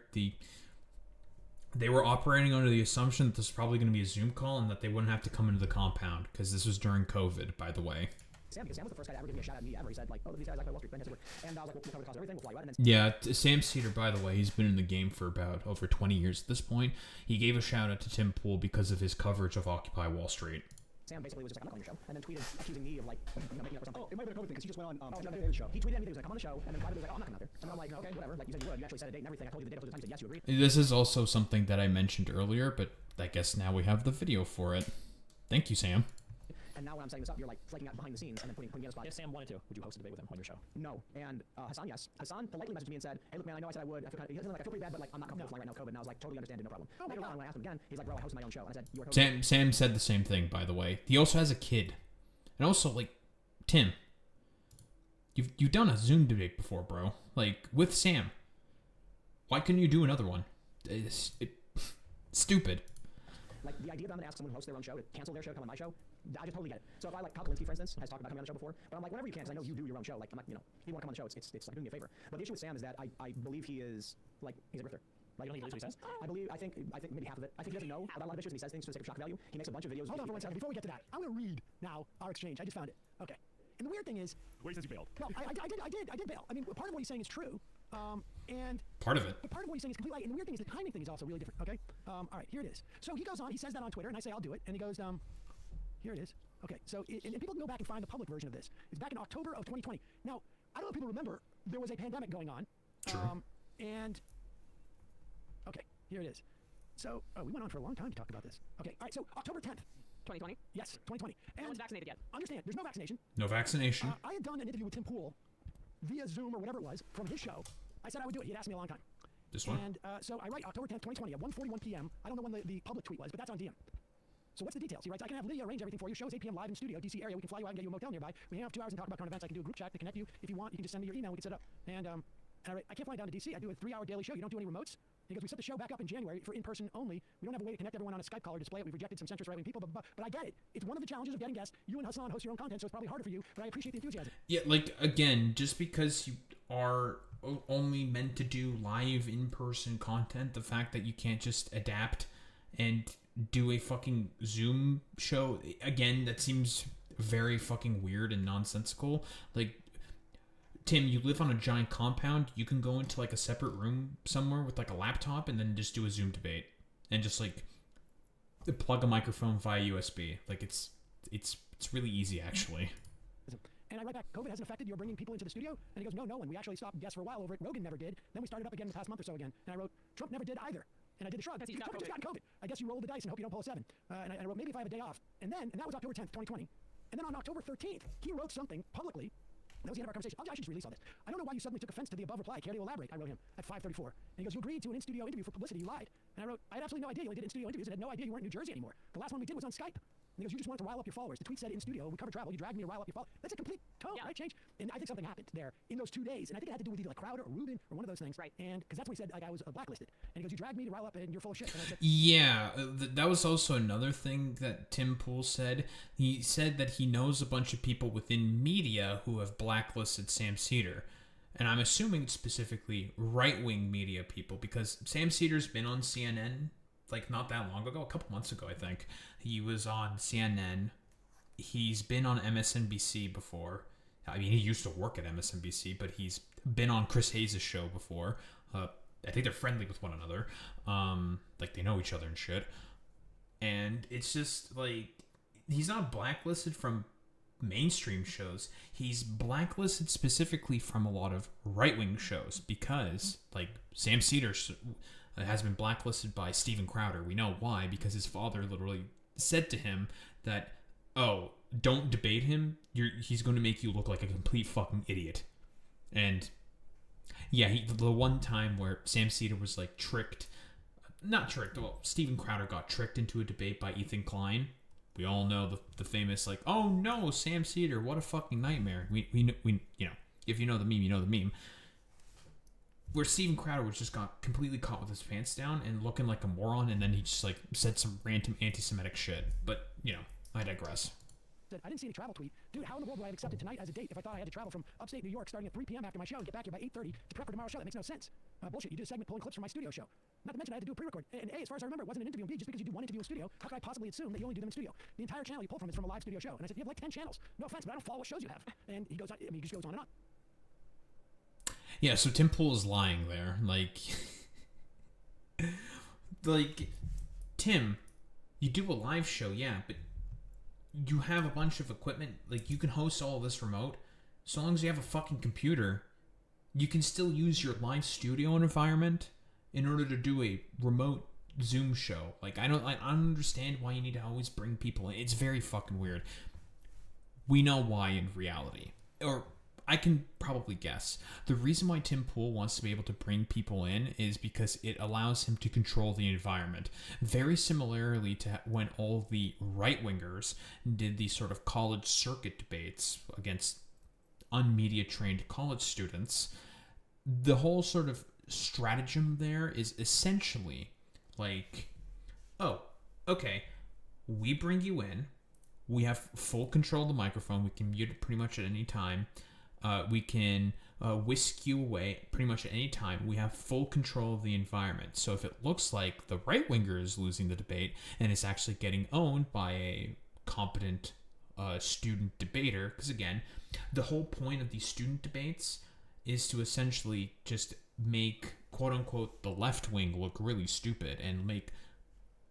They were operating under the assumption that this was probably going to be a Zoom call and that they wouldn't have to come into the compound, because this was during COVID, by the way. Sam, because Sam was the first guy to ever give me a shout out at me ever. He said, like, oh, these guys like my Wall Street, fantastic work. And I was like, we'll cover the cost of everything, we'll fly you out. And then Yeah, Sam Cedar, by the way, he's been in the game for about over 20 years at this point. He gave a shout out to Tim Pool because of his coverage of Occupy Wall Street. Sam basically was just like, I'm not on your show, and then tweeted accusing me of, like, making up or something. Oh, it might have been a COVID thing, because he just went on David's show. He tweeted at me that he was like, come on the show, and then privately was like, oh, I'm not coming out there. And I'm like, okay, whatever. Like, you said you would. You actually set a date and everything. I told you the date, I told you the time. You said yes, you agreed. This is also something that I mentioned earlier, but I guess now we have the video for it. Thank you, Sam. And now when I'm setting this up, you're like flaking out behind the scenes and then putting me on the spot. If Sam wanted to, would you host a debate with him on your show? No. And Hassan, yes. Hassan politely messaged me and said, hey, look, man, I know I said I would. I feel pretty bad, but like I'm not comfortable flying right now, COVID. And I was like, totally understand, no problem. Later on, when I asked him again, he's like, bro, I hosted my own show. And I said, you are totally Sam said the same thing, by the way. He also has a kid. And also, like, Tim, you've done a Zoom debate before, bro. Like, with Sam. Why couldn't you do another one? Stupid. Like, the idea that I'm going to ask someone who hosts their own show to cancel their show to come on my show, I just totally get it. So if I, like, Kyle Kalinske, for instance, has talked about coming on the show before, but I'm like, whenever you can, because I know you do your own show. Like, I'm not, you know, if you want to come on the show, it's like doing me a favor. But the issue with Sam is that I believe he is, like, he's a grifter. Like, You don't think he believes what he says? I think maybe half of it. I think he doesn't know about a lot of issues, and he says things for the sake of shock value. He makes a bunch of videos. Hold on for 1 second. Before we get to that, I'm going to read now our exchange. I just found it. Okay. And the weird thing is... Where he says you failed. Well, I did bail. I mean, part of what he's saying is true. And... Part of it. But part of what he's saying is completely right. And the weird thing is the timing thing is also really different, okay? All right, here it is. So he goes on, he says that on Twitter, and I say, I'll do it. And he goes, here it is. Okay, so and people can go back and find the public version of this. It's back in October of 2020. Now, I don't know if people remember, there was a pandemic going on. True. And... Okay, here it is. So, we went on for a long time to talk about this. Okay, all right, so October 10th. 2020. Yes, 2020. No one's vaccinated yet. Understand, there's no vaccination. No vaccination. I had done an interview with Tim Pool via Zoom or whatever it was from his show. I said I would do it. He had asked me a long time. This one? And so I write October 10th, 2020 at 1:41 p.m. I don't know when the public tweet was, but that's on DM. So what's the details? He writes, I can have Lydia arrange everything for you. Shows 8 p.m. live in studio, DC area. We can fly you out and get you a motel nearby. We hang out 2 hours and talk about current events. I can do a group chat to connect you. If you want, you can just send me your email. We can set up. And I write, I can't fly down to DC. I do a 3-hour daily show. You don't do any remotes? He goes, we set the show back up in January for in-person only. We don't have a way to connect everyone on a Skype call or display it. We've rejected some centrist right-wing people, but I get it. It's one of the challenges of getting guests. You and Hassan host your own content, so it's probably harder for you, but I appreciate the enthusiasm. Yeah, like, again, just because you are only meant to do live in-person content, the fact that you can't just adapt and do a fucking Zoom show, again, that seems very fucking weird and nonsensical. Like, Tim, you live on a giant compound. You can go into like a separate room somewhere with like a laptop and then just do a Zoom debate and just like plug a microphone via USB. Like it's really easy actually. And I write back, COVID hasn't affected your bringing people into the studio? And he goes, no. And we actually stopped guests for a while over it. Rogan never did. Then we started up again the past month or so again. And I wrote, Trump never did either. And I did the shrug. He's Trump got just got COVID. I guess you roll the dice and hope you don't pull a 7. And I wrote, maybe if I have a day off. And that was October 10th, 2020. And then on October 13th, he wrote something publicly. That was the end of our conversation. I should just release all this. I don't know why you suddenly took offense to the above reply. Care to elaborate? I wrote him at 5:34. And he goes, you agreed to an in-studio interview for publicity. You lied. And I wrote, I had absolutely no idea you only did in-studio interviews and had no idea you weren't in New Jersey anymore. The last one we did was on Skype. And he goes, you just wanted to rile up your followers. The tweet said in studio, we cover travel. You dragged me to rile up your followers. That's a complete tone, right? Change. And I think something happened there in those 2 days. And I think it had to do with either like Crowder or Rubin or one of those things. Right. And because that's when he said like I was blacklisted. And he goes, you dragged me to rile up and you're full of shit. And I said, yeah, that was also another thing that Tim Pool said. He said that he knows a bunch of people within media who have blacklisted Sam Cedar. And I'm assuming specifically right-wing media people because Sam Cedar's been on CNN like not that long ago, a couple months ago, I think. He was on CNN. He's been on MSNBC before. I mean, he used to work at MSNBC, but he's been on Chris Hayes' show before. I think they're friendly with one another. Like, they know each other and shit. And it's just, like, he's not blacklisted from mainstream shows. He's blacklisted specifically from a lot of right-wing shows because, like, Sam Cedar has been blacklisted by Steven Crowder. We know why, because his father literally said to him that, oh, don't debate him. He's going to make you look like a complete fucking idiot. And yeah, the one time where Sam Cedar was like Steven Crowder got tricked into a debate by Ethan Klein. We all know the famous like, oh no, Sam Cedar, what a fucking nightmare. We you know, if you know the meme, you know the meme. Where Steven Crowder was just got completely caught with his pants down and looking like a moron, and then he just like said some random anti-Semitic shit. But you know, I digress. said, I didn't see any travel tweet. Dude, how in the world would I have accepted tonight as a date if I thought I had to travel from upstate New York starting at 3 p.m. after my show and get back here by 8:30 to prep for tomorrow's show? That makes no sense. Bullshit. You did a segment pulling clips from my studio show. Not to mention I had to do a pre-record. And A, as far as I remember, it wasn't an interview. And B, just because you do one interview in studio, how could I possibly assume that you only do them in studio? The entire channel you pull from is from a live studio show. And I said, you have like 10 channels. No offense, but I don't follow what shows you have. And he goes on, he just goes on and on. Yeah, so Tim Pool is lying there. Like, Tim, you do a live show, yeah, but you have a bunch of equipment. Like, you can host all of this remote. So long as you have a fucking computer, you can still use your live studio environment in order to do a remote Zoom show. Like, I don't understand why you need to always bring people in. It's very fucking weird. We know why in reality. Or I can probably guess. The reason why Tim Pool wants to be able to bring people in is because it allows him to control the environment. Very similarly to when all the right-wingers did these sort of college circuit debates against unmedia-trained college students. The whole sort of stratagem there is essentially like, oh, okay, we bring you in, we have full control of the microphone, we can mute it pretty much at any time, we can whisk you away pretty much at any time. We have full control of the environment. So if it looks like the right-winger is losing the debate and it's actually getting owned by a competent student debater, because again, the whole point of these student debates is to essentially just make, quote-unquote, the left wing look really stupid and make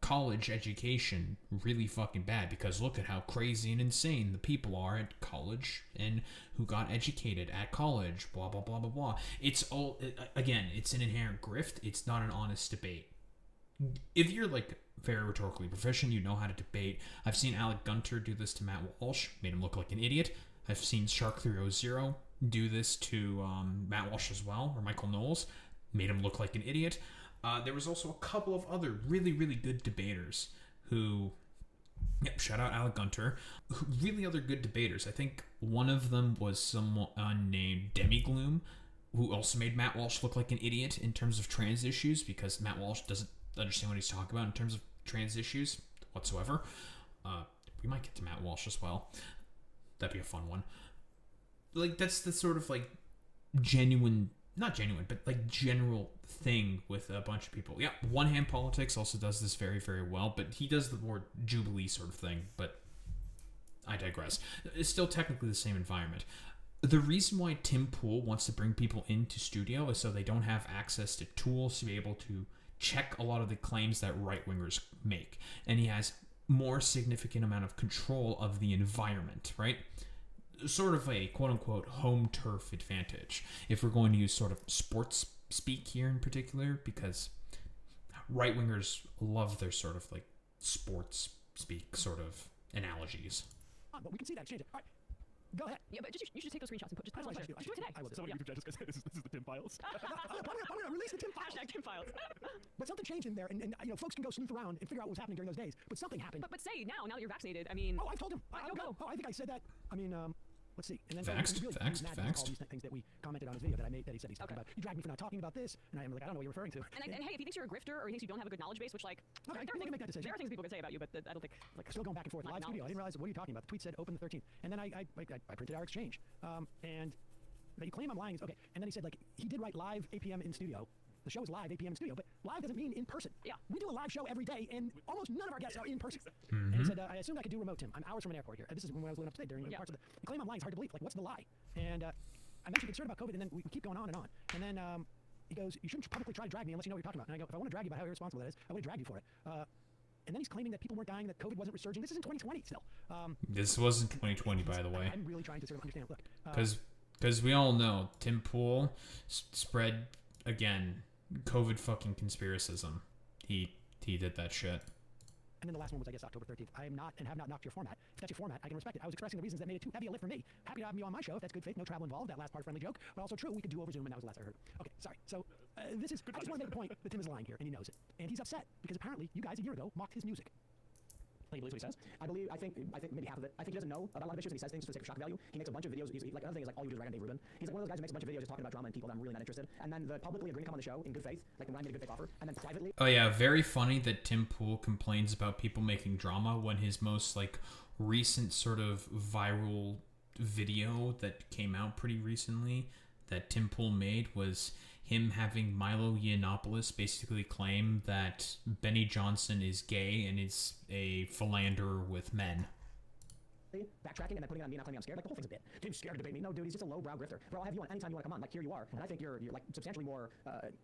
college education really fucking bad, because look at how crazy and insane the people are at college and who got educated at college, blah blah blah blah blah. It's all, again, it's an inherent grift. It's not an honest debate. If you're like very rhetorically proficient, you know how to debate. I've seen Alec Gunter do this to Matt Walsh, made him look like an idiot. I've seen Shark 300 do this to Matt Walsh as well, or Michael Knowles, made him look like an idiot. There was also a couple of other really, really good debaters who, shout out Alec Gunter, really other good debaters. I think one of them was someone named Demigloom, who also made Matt Walsh look like an idiot in terms of trans issues, because Matt Walsh doesn't understand what he's talking about in terms of trans issues whatsoever. We might get to Matt Walsh as well. That'd be a fun one. Like, that's the sort of, like, not genuine, but like general thing with a bunch of people. Yeah, One Hand Politics also does this very, very well, but he does the more Jubilee sort of thing, but I digress. It's still technically the same environment. The reason why Tim Pool wants to bring people into studio is so they don't have access to tools to be able to check a lot of the claims that right-wingers make. And he has more significant amount of control of the environment, right? Sort of a quote-unquote home turf advantage, if we're going to use sort of sports speak here in particular, because right-wingers love their sort of like sports speak sort of analogies. But we can see that change. All right, go ahead. Yeah, but you should take those screenshots and just post them on Twitter. Just do it today. I will. Someone on YouTube chat just goes, this is the Tim Files. I'm gonna release the Tim Files. Hashtag Tim Files. But something changed in there, and you know, folks can go sleuth around and figure out what was happening during those days. But something happened. But say now that you're vaccinated, I mean... Oh, I told him. I think I said that. I mean, let's see. And then Faxed. all these things that we commented on his video that I made, that he said he's talking about. You dragged me for not talking about this, and I'm like, I don't know what you're referring to. And hey, if he thinks you're a grifter or he thinks you don't have a good knowledge base, which, like, okay, they can make that decision. There are things people can say about you, but I don't think, like, still going back and forth. Live studio. I didn't realize, what are you talking about? The tweet said open the 13th, and then I printed our exchange, and that you claim I'm lying is okay. And then he said, like, he did write live 8 p.m. in studio. The show is live 8 p.m. in studio, but live doesn't mean in person. Yeah, we do a live show every day, and almost none of our guests are in person. And he said, I assumed I could do remote, Tim. I'm hours from an airport here. This is when I was living upstate during parts of the claim I'm lying is hard to believe. Like, what's the lie? And I mentioned concern about COVID, and then we keep going on and on. And then he goes, you shouldn't publicly try to drag me unless you know what you're talking about. And I go, if I want to drag you about how irresponsible that is, I would have dragged you for it. And then he's claiming that people weren't dying, that COVID wasn't resurging. This is in 2020 still. This wasn't 2020, by the way. I'm really trying to sort of understand. Look, because we all know Tim Pool spread, again, COVID fucking conspiracism. He did that shit. And then the last one was, I guess, October 13th. I am not and have not knocked your format. If that's your format, I can respect it. I was expressing the reasons that made it too heavy a lift for me. Happy to have you on my show. If that's good faith, no travel involved. That last part, friendly joke. But also true, we could do over Zoom, and that was the last I heard. Okay, sorry. So this is, I just want to make the point that Tim is lying here, and he knows it. And he's upset because apparently you guys a year ago mocked his music. He believes what he says. I think maybe half of it. I think he doesn't know about a lot of issues, and he says things for the sake of shock value. He makes a bunch of videos. Like, another thing is, like, all you do is rag on Dave Rubin. He's like one of those guys who makes a bunch of videos just talking about drama and people that I'm really not interested. And then publicly agreeing to come on the show in good faith, like when I made a good faith offer, and then privately. Oh yeah, very funny that Tim Pool complains about people making drama when his most like recent sort of viral video that came out pretty recently that Tim Pool made was him having Milo Yiannopoulos basically claim that Benny Johnson is gay and is a philanderer with men. Backtracking and then putting it on me not claiming I'm scared. Like, the whole thing's a bit. Tim's scared to debate me. No, dude, he's just a lowbrow grifter. Bro, I'll have you on anytime you want to come on. Like, here you are. And I think you're like substantially more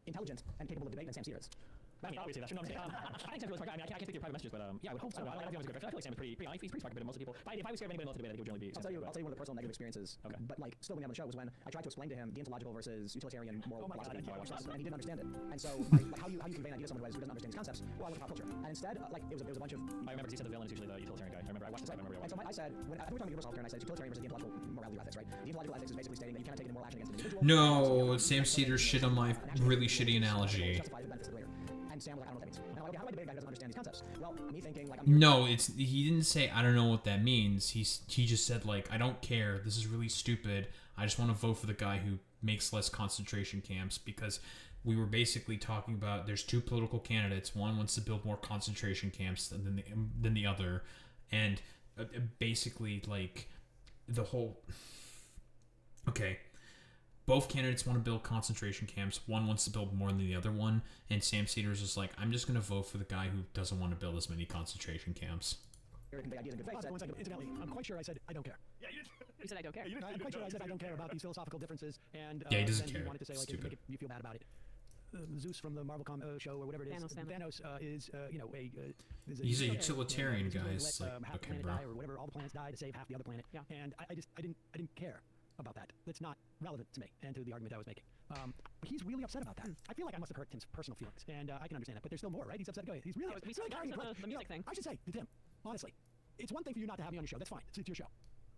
intelligent and capable of debate than Sam Cedar is. I mean, obviously that's true. No, I think Sam's really smart guy. I mean, I can't speak to your private messages, but yeah, I would hope so. I don't know if he was a good grifter. I feel like Sam is pretty honest. He's pretty smart compared to most of the people. If I was scared of anybody else to debate, I think it would generally be. I'll tell you one of the personal negative experiences. Okay. But like, still when on the show was when I tried to explain to him deontological versus utilitarian moral philosophy, and he didn't understand it. And so, like, how you convey an idea to someone who doesn't understand these concepts? Well, I look at pop culture, and instead, like, it was a bunch of. I remember he said the villain is usually the utilitarian guy. I remember I watched this. I remember. And so I said, when we were talking about universal healthcare, and I said it's utilitarian versus deontological morality or ethics, right? Deontological ethics is basically stating that you cannot take any moral action against an individual. No, Sam Cedar shit on my really shitty analogy. And Sam was like, I don't know what that means. And I'm like, okay, how do I debate a guy who doesn't understand these concepts? Well, me thinking like No, he didn't say I don't know what that means. He just said like I don't care. This is really stupid. I just want to vote for the guy who makes less concentration camps because we were basically talking about there's two political candidates. One wants to build more concentration camps than the other, and basically like the whole. Okay. Both candidates want to build concentration camps. One wants to build more than the other one. And Sam Cedars is like, I'm just going to vote for the guy who doesn't want to build as many concentration camps. One second. Incidentally, I'm quite sure I said I don't care. Yeah, You said I don't care. I'm quite sure I said I don't care about these philosophical differences. And yeah, he doesn't then care. You wanted to say like Stupid. make you feel bad about it. Zeus from the Marvel show or whatever it is. Thanos is he's a utilitarian guy. It's like, half okay, the planet bro. die or whatever, all the planets die to save half the other planet. Yeah. And I didn't care about that. That's not relevant to me and to the argument I was making. But he's really upset about that. I feel like I must have hurt Tim's personal feelings, and I can understand that. But there's still more, right? He's upset. Go ahead. He's really. We still carrying the music thing. I should say to Tim, honestly, it's one thing for you not to have me on your show. That's fine. It's your show.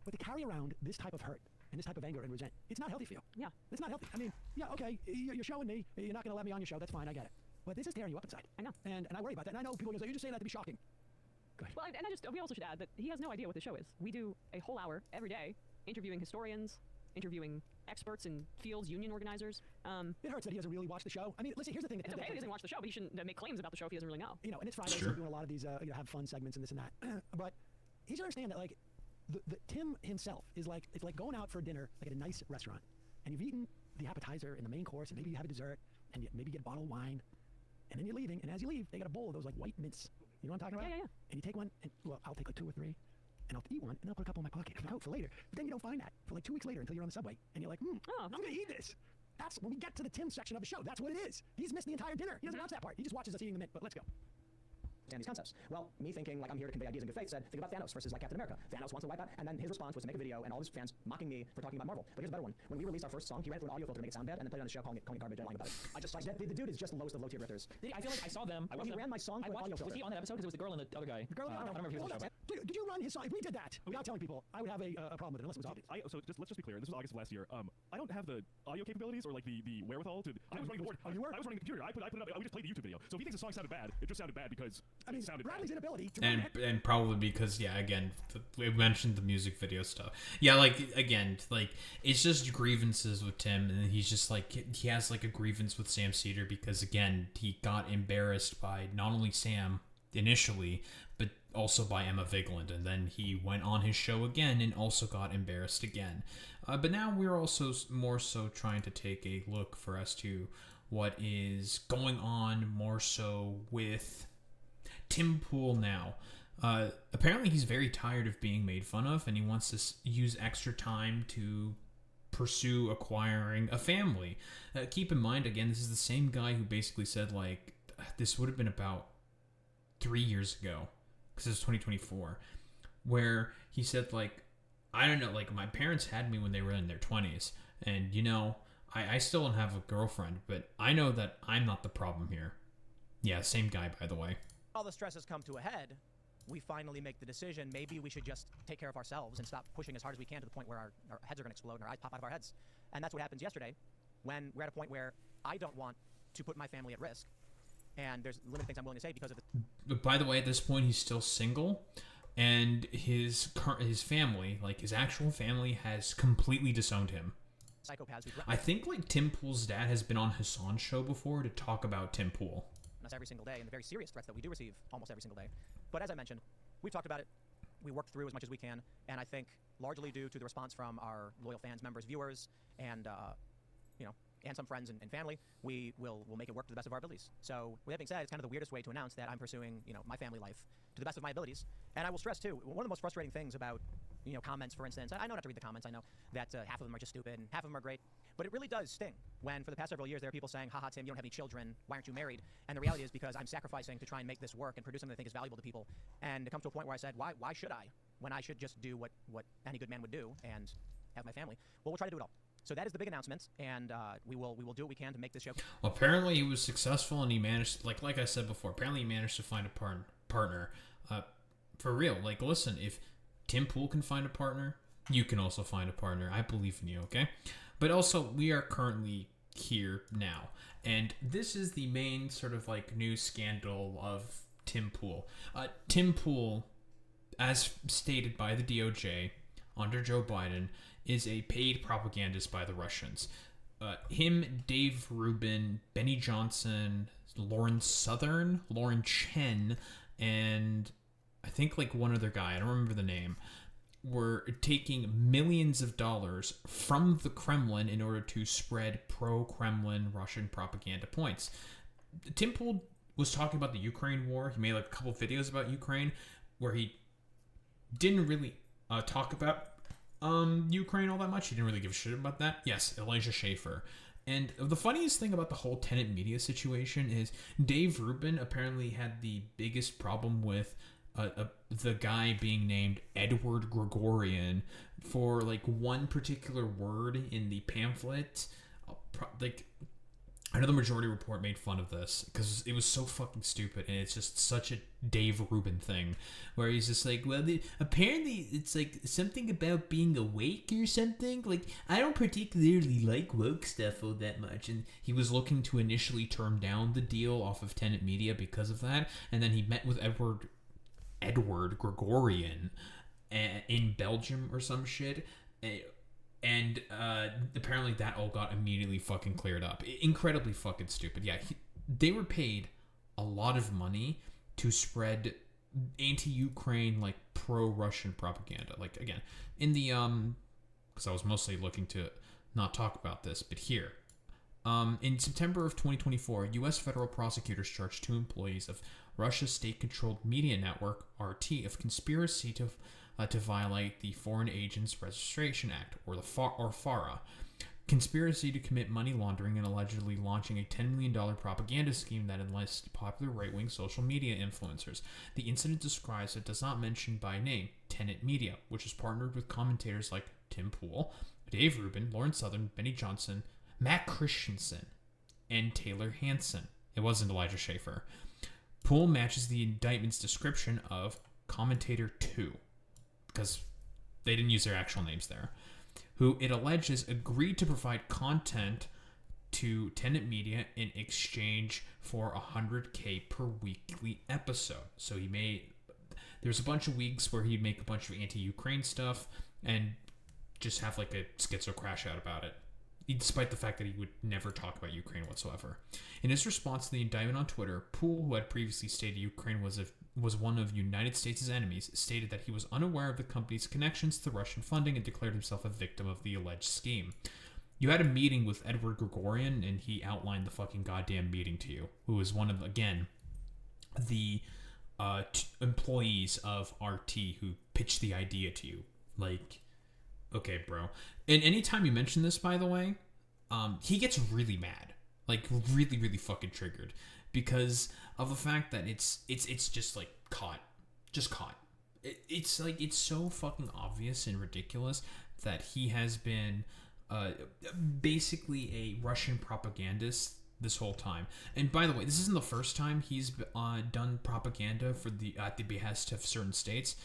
But to carry around this type of hurt and this type of anger and resent, it's not healthy for you. Yeah. It's not healthy. I mean, yeah, okay, you're showing me. You're not going to let me on your show. That's fine. I get it. But this is tearing you up inside. I know. And I worry about that. And I know people are going to say, you're just saying that to be shocking. Go ahead. Well, and we also should add that he has no idea what the show is. We do a whole hour every day interviewing historians, interviewing experts in fields, union organizers. It hurts that he doesn't really watch the show. I mean, listen, here's the thing. It's okay that he doesn't watch the show, but he shouldn't make claims about the show if he doesn't really know. You know, and it's Friday, so we're doing a lot of these have fun segments and this and that. But he should understand that, like, the Tim himself is like, it's like going out for dinner, like at a nice restaurant, and you've eaten the appetizer and the main course, and maybe you have a dessert, and maybe get a bottle of wine, and then you're leaving, and as you leave, they got a bowl of those, like, white mints. You know what I'm talking about? Yeah. And you take one, and, well, I'll take like 2 or 3, and I'll eat one, and I'll put a couple in my pocket for later. But then you don't find that for like 2 weeks later until you're on the subway, and you're like, I'm gonna eat this. That's when we get to the Tim section of the show. That's what it is. He's missed the entire dinner. He doesn't watch that part. He just watches us eating the mint. But let's go. These concepts. Well, me thinking like I'm here to convey ideas in good faith said, think about Thanos versus like Captain America. Thanos wants to wipe out, and then his response was to make a video and all his fans mocking me for talking about Marvel. But here's a better one. When we released our first song, he ran through an audio filter to make it sound bad, and then played it on the show calling it garbage and lying about it. I just like the dude is just the lowest of low-tier grifters. I feel like I saw them. He ran my song through an audio filter. Was he on that episode? Because it was the girl and the other guy. The girl, I don't remember if he was on that. Did you run his song? If we did that without telling people, I would have a problem with it unless it was obvious. So let's just be clear. This was August of last year. I don't have the audio capabilities or like the wherewithal to. I was running the board. I was running the computer. I put it up. We just played the YouTube video. So if he thinks the song sounded bad, it just sounded bad because I mean, it sounded Bradley's bad. inability to And probably because again we mentioned the music video stuff. Like it's just grievances with Tim, and he's just like he has like a grievance with Sam Cedar because again he got embarrassed by not only Sam initially but also by Emma Vigeland, and then he went on his show again and also got embarrassed again. But now we're also more so trying to take a look for us to what is going on more so with Tim Pool now. Apparently he's very tired of being made fun of, and he wants to use extra time to pursue acquiring a family. Keep in mind, again, this is the same guy who basically said, like, this would have been about 3 years ago, because it's 2024, where he said, like, I don't know, like, my parents had me when they were in their 20s, and, you know, I still don't have a girlfriend, but I know that I'm not the problem here. Yeah, same guy, by the way. All the stresses come to a head, we finally make the decision, maybe we should just take care of ourselves and stop pushing as hard as we can to the point where our heads are going to explode and our eyes pop out of our heads. And that's what happens yesterday, when we're at a point where I don't want to put my family at risk. And there's limited things I'm willing to say because of it. But by the way, at this point, he's still single, and his family, like his actual family, has completely disowned him. Psychopaths who I think like Tim Pool's dad has been on Hassan's show before to talk about Tim Pool. us every single day and the very serious threats that we do receive almost every single day. But as I mentioned, we've talked about it. we work through as much as we can, and I think largely due to the response from our loyal fans, members, viewers, and and some friends and family, we'll make it work to the best of our abilities. So with that being said, it's kind of the weirdest way to announce that I'm pursuing my family life to the best of my abilities. And I will stress too, one of the most frustrating things about comments, for instance, I know not to read the comments. I know that half of them are just stupid and half of them are great, but it really does sting when for the past several years there are people saying, haha, Tim, you don't have any children, why aren't you married? And the reality is because I'm sacrificing to try and make this work and produce something I think is valuable to people. And it comes to a point where I said, why should I, when I should just do what any good man would do and have my family? Well, we'll try to do it all. So that is the big announcement, and we will do what we can to make this show. Well, apparently he was successful, and he managed, like I said before, apparently he managed to find a partner. For real, like, listen, if Tim Pool can find a partner, you can also find a partner. I believe in you, okay? But also, we are currently here now, and this is the main sort of like news scandal of Tim Pool. Tim Pool, as stated by the DOJ under Joe Biden, is a paid propagandist by the Russians. Him, Dave Rubin, Benny Johnson, Lauren Chen, and I think like one other guy, I don't remember the name, were taking millions of dollars from the Kremlin in order to spread pro-Kremlin Russian propaganda points. Tim Pool was talking about the Ukraine war. He made like a couple videos about Ukraine where he didn't really talk about Ukraine all that much. He didn't really give a shit about that. Yes, Elijah Schaffer. And the funniest thing about the whole Tenet Media situation is Dave Rubin apparently had the biggest problem with the guy being named Edward Gregorian for like one particular word in the pamphlet. I know the Majority Report made fun of this because it was so fucking stupid, and it's just such a Dave Rubin thing where he's just like, well, apparently it's like something about being awake or something. Like, I don't particularly like woke stuff all that much, and he was looking to initially turn down the deal off of Tenet Media because of that, and then he met with Edward Gregorian in Belgium or some shit. And apparently that all got immediately fucking cleared up. Incredibly fucking stupid. Yeah, they were paid a lot of money to spread anti-Ukraine, like, pro-Russian propaganda. Like, again, in the, because I was mostly looking to not talk about this, but here. In September of 2024, U.S. federal prosecutors charged 2 employees of Russia's state-controlled media network, RT, of conspiracy to violate the Foreign Agents Registration Act, or the FARA, conspiracy to commit money laundering, and allegedly launching a $10 million propaganda scheme that enlisted popular right-wing social media influencers. The incident describes but does not mention by name Tenet Media, which is partnered with commentators like Tim Pool, Dave Rubin, Lauren Southern, Benny Johnson, Matt Christensen, and Taylor Hansen. It wasn't Elijah Schaffer. Pool matches the indictment's description of Commentator 2, because they didn't use their actual names there, who it alleges agreed to provide content to Tenet Media in exchange for $100K per weekly episode. So there's a bunch of weeks where he'd make a bunch of anti-Ukraine stuff and just have like a schizo crash out about it, despite the fact that he would never talk about Ukraine whatsoever. In his response to the indictment on Twitter, Poole, who had previously stated Ukraine was one of United States' enemies, stated that he was unaware of the company's connections to Russian funding and declared himself a victim of the alleged scheme. You had a meeting with Edward Gregorian, and he outlined the fucking goddamn meeting to you, who was one of, again, the employees of RT who pitched the idea to you. Like, okay, bro. And anytime you mention this, by the way, he gets really mad. Like, really, really fucking triggered. Because of the fact that it's just, like, caught. Just caught. It's, like, it's so fucking obvious and ridiculous that he has been basically a Russian propagandist this whole time. And by the way, this isn't the first time he's done propaganda at the behest of certain states.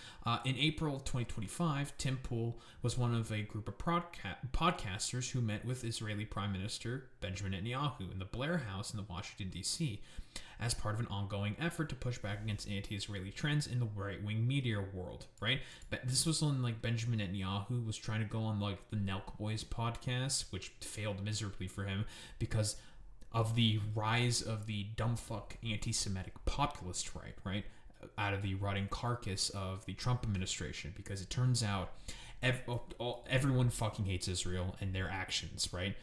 In April of 2025, Tim Pool was one of a group of podcasters who met with Israeli Prime Minister Benjamin Netanyahu in the Blair House in Washington, D.C., as part of an ongoing effort to push back against anti-Israeli trends in the right-wing media world, right? But this was when, like, Benjamin Netanyahu was trying to go on, like, the Nelk Boys podcast, which failed miserably for him because of the rise of the dumbfuck anti-Semitic populist right? out of the rotting carcass of the Trump administration, because it turns out everyone fucking hates Israel and their actions, right?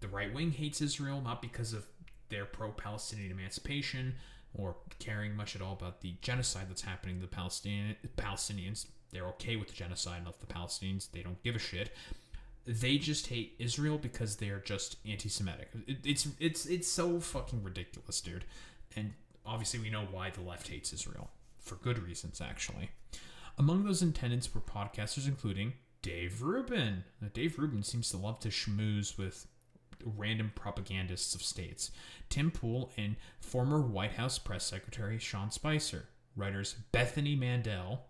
The right wing hates Israel not because of their pro-Palestinian emancipation or caring much at all about the genocide that's happening to the Palestinians. They're okay with the genocide of the Palestinians. They don't give a shit. They just hate Israel because they're just anti-Semitic. It's so fucking ridiculous, dude. And obviously we know why the left hates Israel. For good reasons, actually. Among those in attendance were podcasters including Dave Rubin. Now, Dave Rubin seems to love to schmooze with random propagandists of states. Tim Pool and former White House Press Secretary Sean Spicer. Writers Bethany Mandel,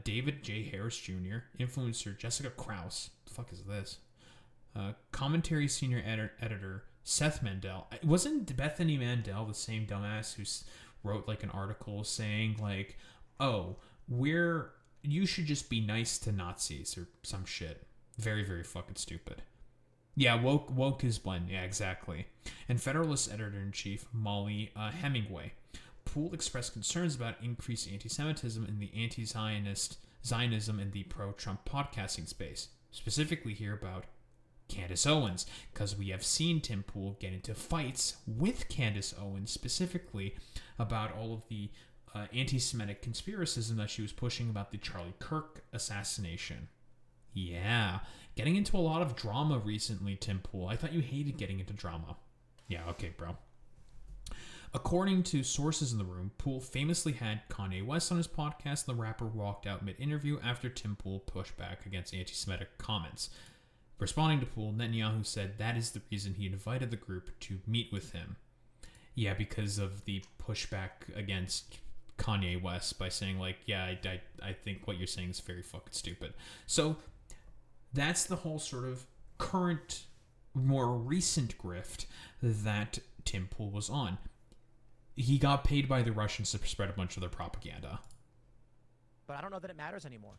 David J. Harris Jr., influencer Jessica Krause. What the fuck is this? Commentary senior editor Seth Mandel. Wasn't Bethany Mandel the same dumbass who wrote like an article saying like, oh, you should just be nice to Nazis or some shit. Very, very fucking stupid. Yeah, woke is blend. Yeah, exactly. And Federalist editor-in-chief Molly Hemingway. Poole expressed concerns about increased anti-Semitism in the anti-Zionism in the pro-Trump podcasting space. Specifically here about Candace Owens, because we have seen Tim Pool get into fights with Candace Owens specifically about all of the anti-Semitic conspiracism that she was pushing about the Charlie Kirk assassination. Yeah, getting into a lot of drama recently, Tim Pool. I thought you hated getting into drama. Yeah, okay, bro. According to sources in the room, Poole famously had Kanye West on his podcast, and the rapper walked out mid-interview after Tim Pool pushed back against anti-Semitic comments. Responding to Poole, Netanyahu said that is the reason he invited the group to meet with him. Yeah, because of the pushback against Kanye West by saying, like, yeah, I think what you're saying is very fucking stupid. So that's the whole sort of current, more recent grift that Tim Pool was on. He got paid by the Russians to spread a bunch of their propaganda. But I don't know that it matters anymore.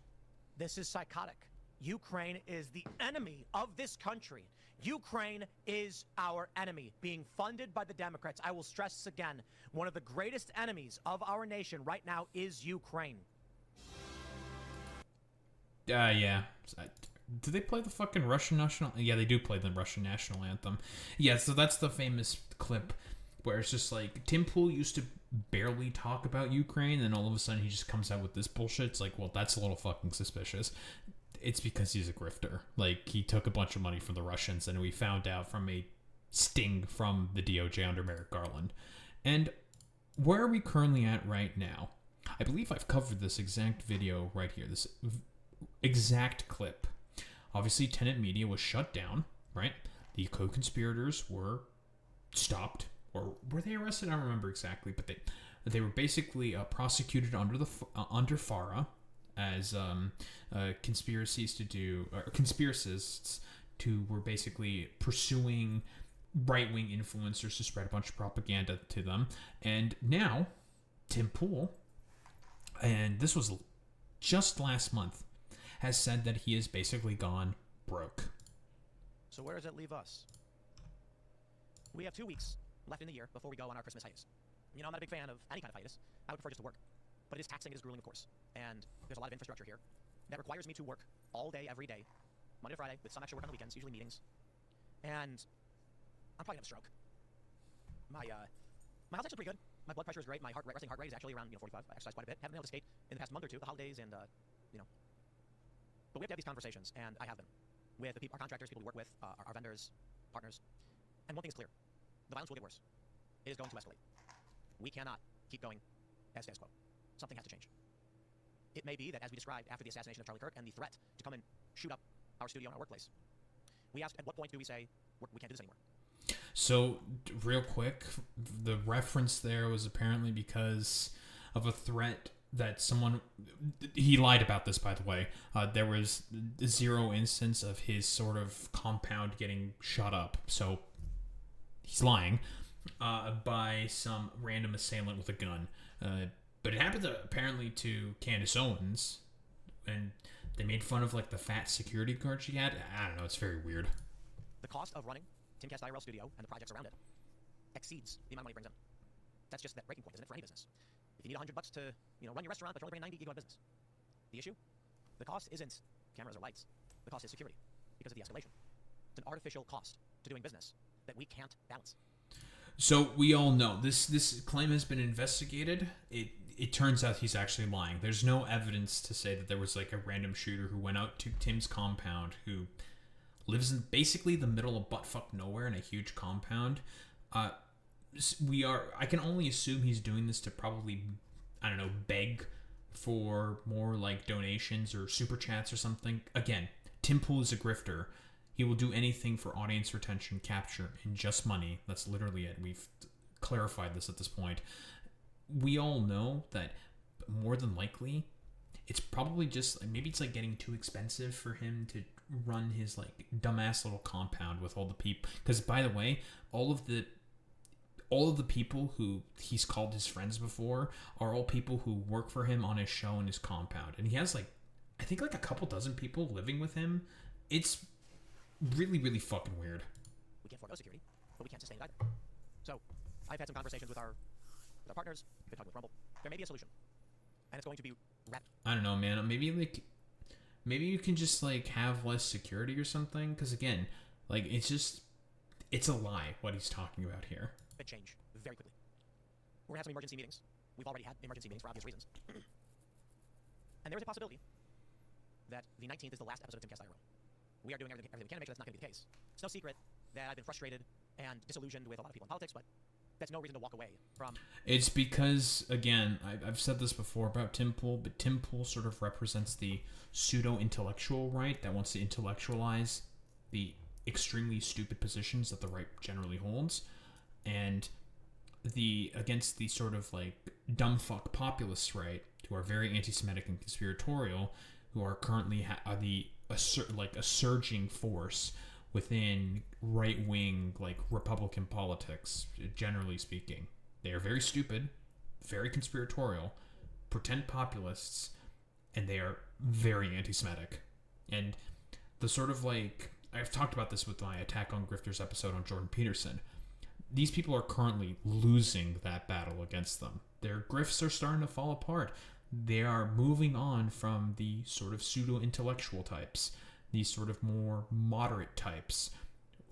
This is psychotic. Ukraine is the enemy of this country. Ukraine is our enemy, being funded by the Democrats. I will stress this again. One of the greatest enemies of our nation right now is Ukraine. Yeah. Do they play the fucking Russian national? Yeah, they do play the Russian national anthem. Yeah, so that's the famous clip where it's just like Tim Pool used to barely talk about Ukraine, and all of a sudden he just comes out with this bullshit. It's like, well, that's a little fucking suspicious. It's because he's a grifter. Like, he took a bunch of money from the Russians, and we found out from a sting from the DOJ under Merrick Garland. And where are we currently at right now? I believe I've covered this exact video right here, this exact clip. Obviously, Tenet Media was shut down, right? The co-conspirators were stopped, or were they arrested? I don't remember exactly, but they were basically prosecuted under FARA as conspiracists who were basically pursuing right-wing influencers to spread a bunch of propaganda to them. And now, Tim Pool, and this was just last month, has said that he has basically gone broke. So where does it leave us? We have 2 weeks left in the year before we go on our Christmas hiatus. You know, I'm not a big fan of any kind of hiatus. I would prefer just to work. But it is taxing, it is grueling, of course. And there's a lot of infrastructure here that requires me to work all day, every day, Monday to Friday, with some extra work on the weekends, usually meetings. And I'm probably gonna have a stroke. My health's actually pretty good. My blood pressure is great. My resting heart rate is actually around 45. I exercise quite a bit. Haven't been able to skate in the past month or two, the holidays, and But we have to have these conversations, and I have them with our contractors, people we work with, our vendors, partners. And one thing is clear: the violence will get worse. It is going to escalate. We cannot keep going as status quo. Something has to change. It may be that, as we described after the assassination of Charlie Kirk and the threat to come and shoot up our studio and our workplace, we ask, at what point do we say we can't do this anymore? So, real quick, the reference there was apparently because of a threat that someone... He lied about this, by the way. There was 0 instance of his sort of compound getting shot up. So, he's lying by some random assailant with a gun. But it happened apparently to Candace Owens, and they made fun of like the fat security guard she had. I don't know, it's very weird. The cost of running Timcast IRL Studio and the projects around it exceeds the amount of money it brings in. That's just that breaking point, isn't it, for any business? If you need $100 to, run your restaurant, but you're only bringing 90, you go out of business. The issue? The cost isn't cameras or lights. The cost is security because of the escalation. It's an artificial cost to doing business that we can't balance. So we all know this claim has been investigated. It turns out he's actually lying. There's no evidence to say that there was like a random shooter who went out to Tim's compound, who lives in basically the middle of buttfuck nowhere in a huge compound. I can only assume he's doing this to probably, I don't know, beg for more like donations or super chats or something. Again, Tim Pool is a grifter. He will do anything for audience retention, capture, and just money. That's literally it. We've clarified this at this point. We all know that more than likely, it's probably just, maybe it's like getting too expensive for him to run his like dumbass little compound with all the people. Because by the way, all of the people who he's called his friends before are all people who work for him on his show and his compound. And he has like, I think like a couple dozen people living with him. It's really, really fucking weird. We can't forego security, but we can't sustain it either. So, I've had some conversations with our partners, been talking with Rumble. There may be a solution, and it's going to be rapid. I don't know, man. Maybe you can just like have less security or something. Because again, like it's a lie what he's talking about here. It change very quickly. We're gonna have some emergency meetings. We've already had emergency meetings for obvious reasons. And there is a possibility that the 19th is the last episode of Timcast IRL. We are doing everything we can to make sure that's not going to be the case. It's no secret that I've been frustrated and disillusioned with a lot of people in politics, but that's no reason to walk away from. It's because, again, I've said this before about Tim Pool, but Tim Pool sort of represents the pseudo-intellectual right that wants to intellectualize the extremely stupid positions that the right generally holds, and against the sort of like dumb fuck populist right, who are very anti-Semitic and conspiratorial, who are currently a surging force within right-wing like Republican politics, generally speaking. They are very stupid, very conspiratorial, pretend populists, and they are very anti-Semitic. And the sort of like, I've talked about this with my Attack on Grifters episode on Jordan Peterson. These people are currently losing that battle against them. Their grifts are starting to fall apart. They are moving on from the sort of pseudo-intellectual types, these sort of more moderate types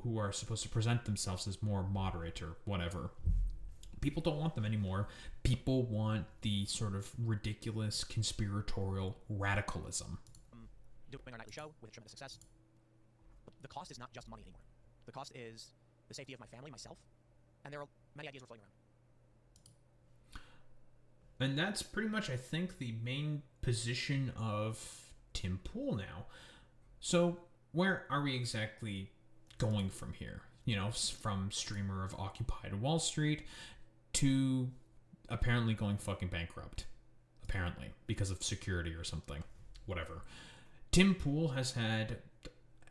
who are supposed to present themselves as more moderate or whatever. People don't want them anymore. People want the sort of ridiculous conspiratorial radicalism. Doing our nightly show with tremendous success. The cost is not just money anymore. The cost is the safety of my family, myself, and there are many ideas we're floating around. And that's pretty much, I think, the main position of Tim Pool now. So where are we exactly going from here? From streamer of Occupy Wallstreet to apparently going fucking bankrupt. Apparently, because of security or something. Whatever. Tim Pool has had...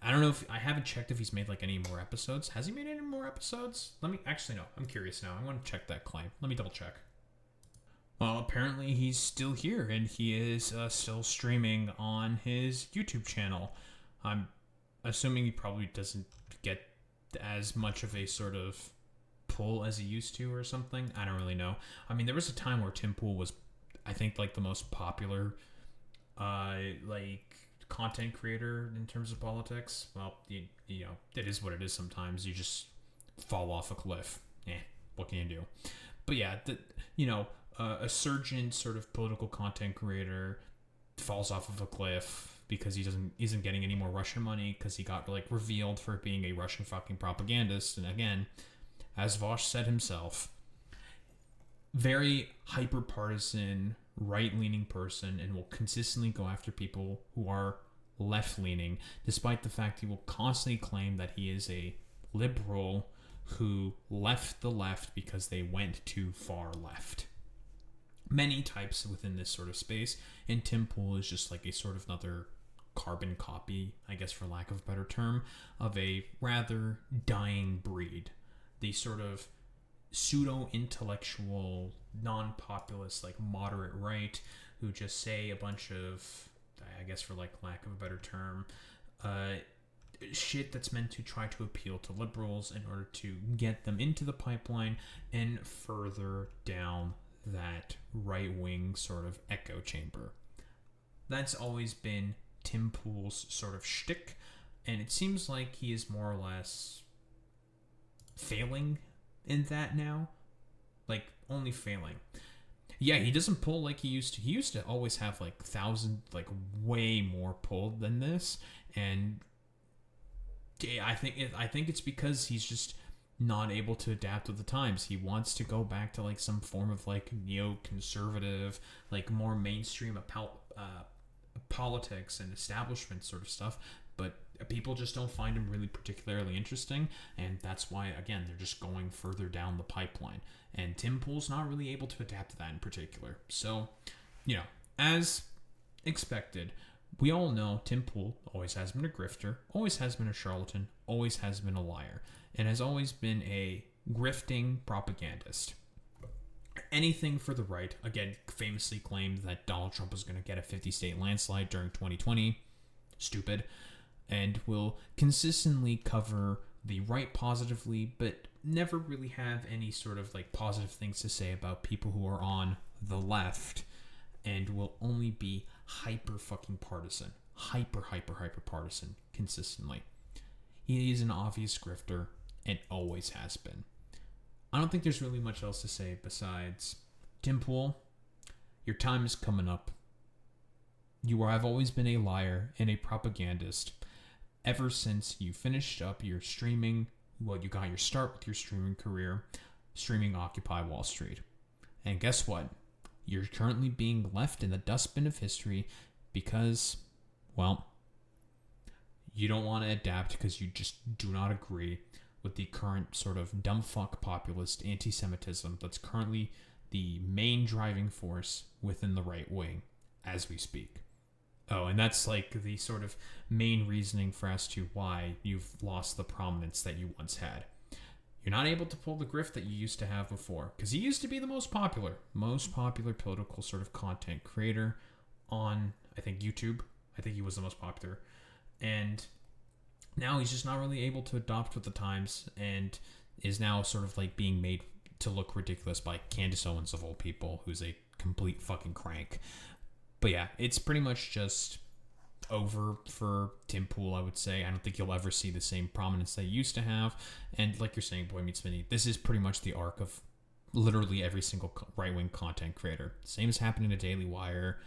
I don't know if... I haven't checked if he's made like any more episodes. Has he made any more episodes? Actually, no. I'm curious now. I want to check that claim. Let me double check. Well, apparently he's still here, and he is still streaming on his YouTube channel. I'm assuming he probably doesn't get as much of a sort of pull as he used to or something. I don't really know. I mean, there was a time where Tim Pool was, I think, like the most popular, like, content creator in terms of politics. Well, you know, it is what it is sometimes. You just fall off a cliff. What can you do? But yeah, a surgeon sort of political content creator falls off of a cliff because he isn't getting any more Russian money because he got like revealed for being a Russian fucking propagandist. And again, as Vosh said himself, very hyper partisan, right leaning person, and will consistently go after people who are left leaning, despite the fact he will constantly claim that he is a liberal who left the left because they went too far left. Many types within this sort of space, and Tim Pool is just like a sort of another carbon copy, I guess for lack of a better term, of a rather dying breed. The sort of pseudo-intellectual, non-populist, like moderate right, who just say a bunch of, I guess for like lack of a better term, shit that's meant to try to appeal to liberals in order to get them into the pipeline and further down that right-wing sort of echo chamber. That's always been Tim Pool's sort of shtick, and it seems like he is more or less failing in that now. Like, only failing. Yeah, he doesn't pull like he used to. He used to always have like 1,000, like way more pull than this, and I think it's because he's just not able to adapt with the times. He wants to go back to like some form of like neoconservative, like more mainstream politics and establishment sort of stuff, but people just don't find him really particularly interesting, and that's why, again, they're just going further down the pipeline, and Tim Pool's not really able to adapt to that in particular. So, as expected, we all know Tim Pool always has been a grifter, always has been a charlatan, always has been a liar, and has always been a grifting propagandist. Anything for the right. Again, famously claimed that Donald Trump was going to get a 50-state landslide during 2020. Stupid. And will consistently cover the right positively, but never really have any sort of like positive things to say about people who are on the left, and will only be hyper fucking partisan. Hyper partisan consistently. He is an obvious grifter and always has been. I don't think there's really much else to say besides, Tim Pool, your time is coming up. You have always been a liar and a propagandist ever since you finished up your streaming. Well, you got your start with your streaming career, streaming Occupy Wall Street. And guess what? You're currently being left in the dustbin of history because, well, you don't want to adapt because you just do not agree with the current sort of dumbfuck populist anti-Semitism that's currently the main driving force within the right wing as we speak. Oh, and that's like the sort of main reasoning for as to why you've lost the prominence that you once had. You're not able to pull the grift that you used to have before, because he used to be the most popular political sort of content creator on, I think, YouTube. I think he was the most popular. And now he's just not really able to adopt with the times, and is now sort of like being made to look ridiculous by Candace Owens of all people, who's a complete fucking crank. But yeah, it's pretty much just over for Tim Pool, I would say. I don't think you'll ever see the same prominence that he used to have. And like you're saying, Boy Meets Minnie, this is pretty much the arc of literally every single right-wing content creator. Same is happening to Daily Wire,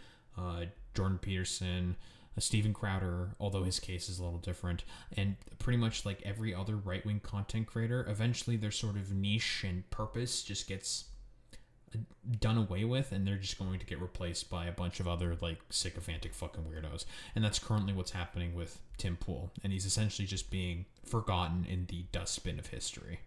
Jordan Peterson, Steven Crowder, although his case is a little different, and pretty much like every other right-wing content creator. Eventually their sort of niche and purpose just gets done away with, and they're just going to get replaced by a bunch of other like sycophantic fucking weirdos. And that's currently what's happening with Tim Pool, and he's essentially just being forgotten in the dustbin of history.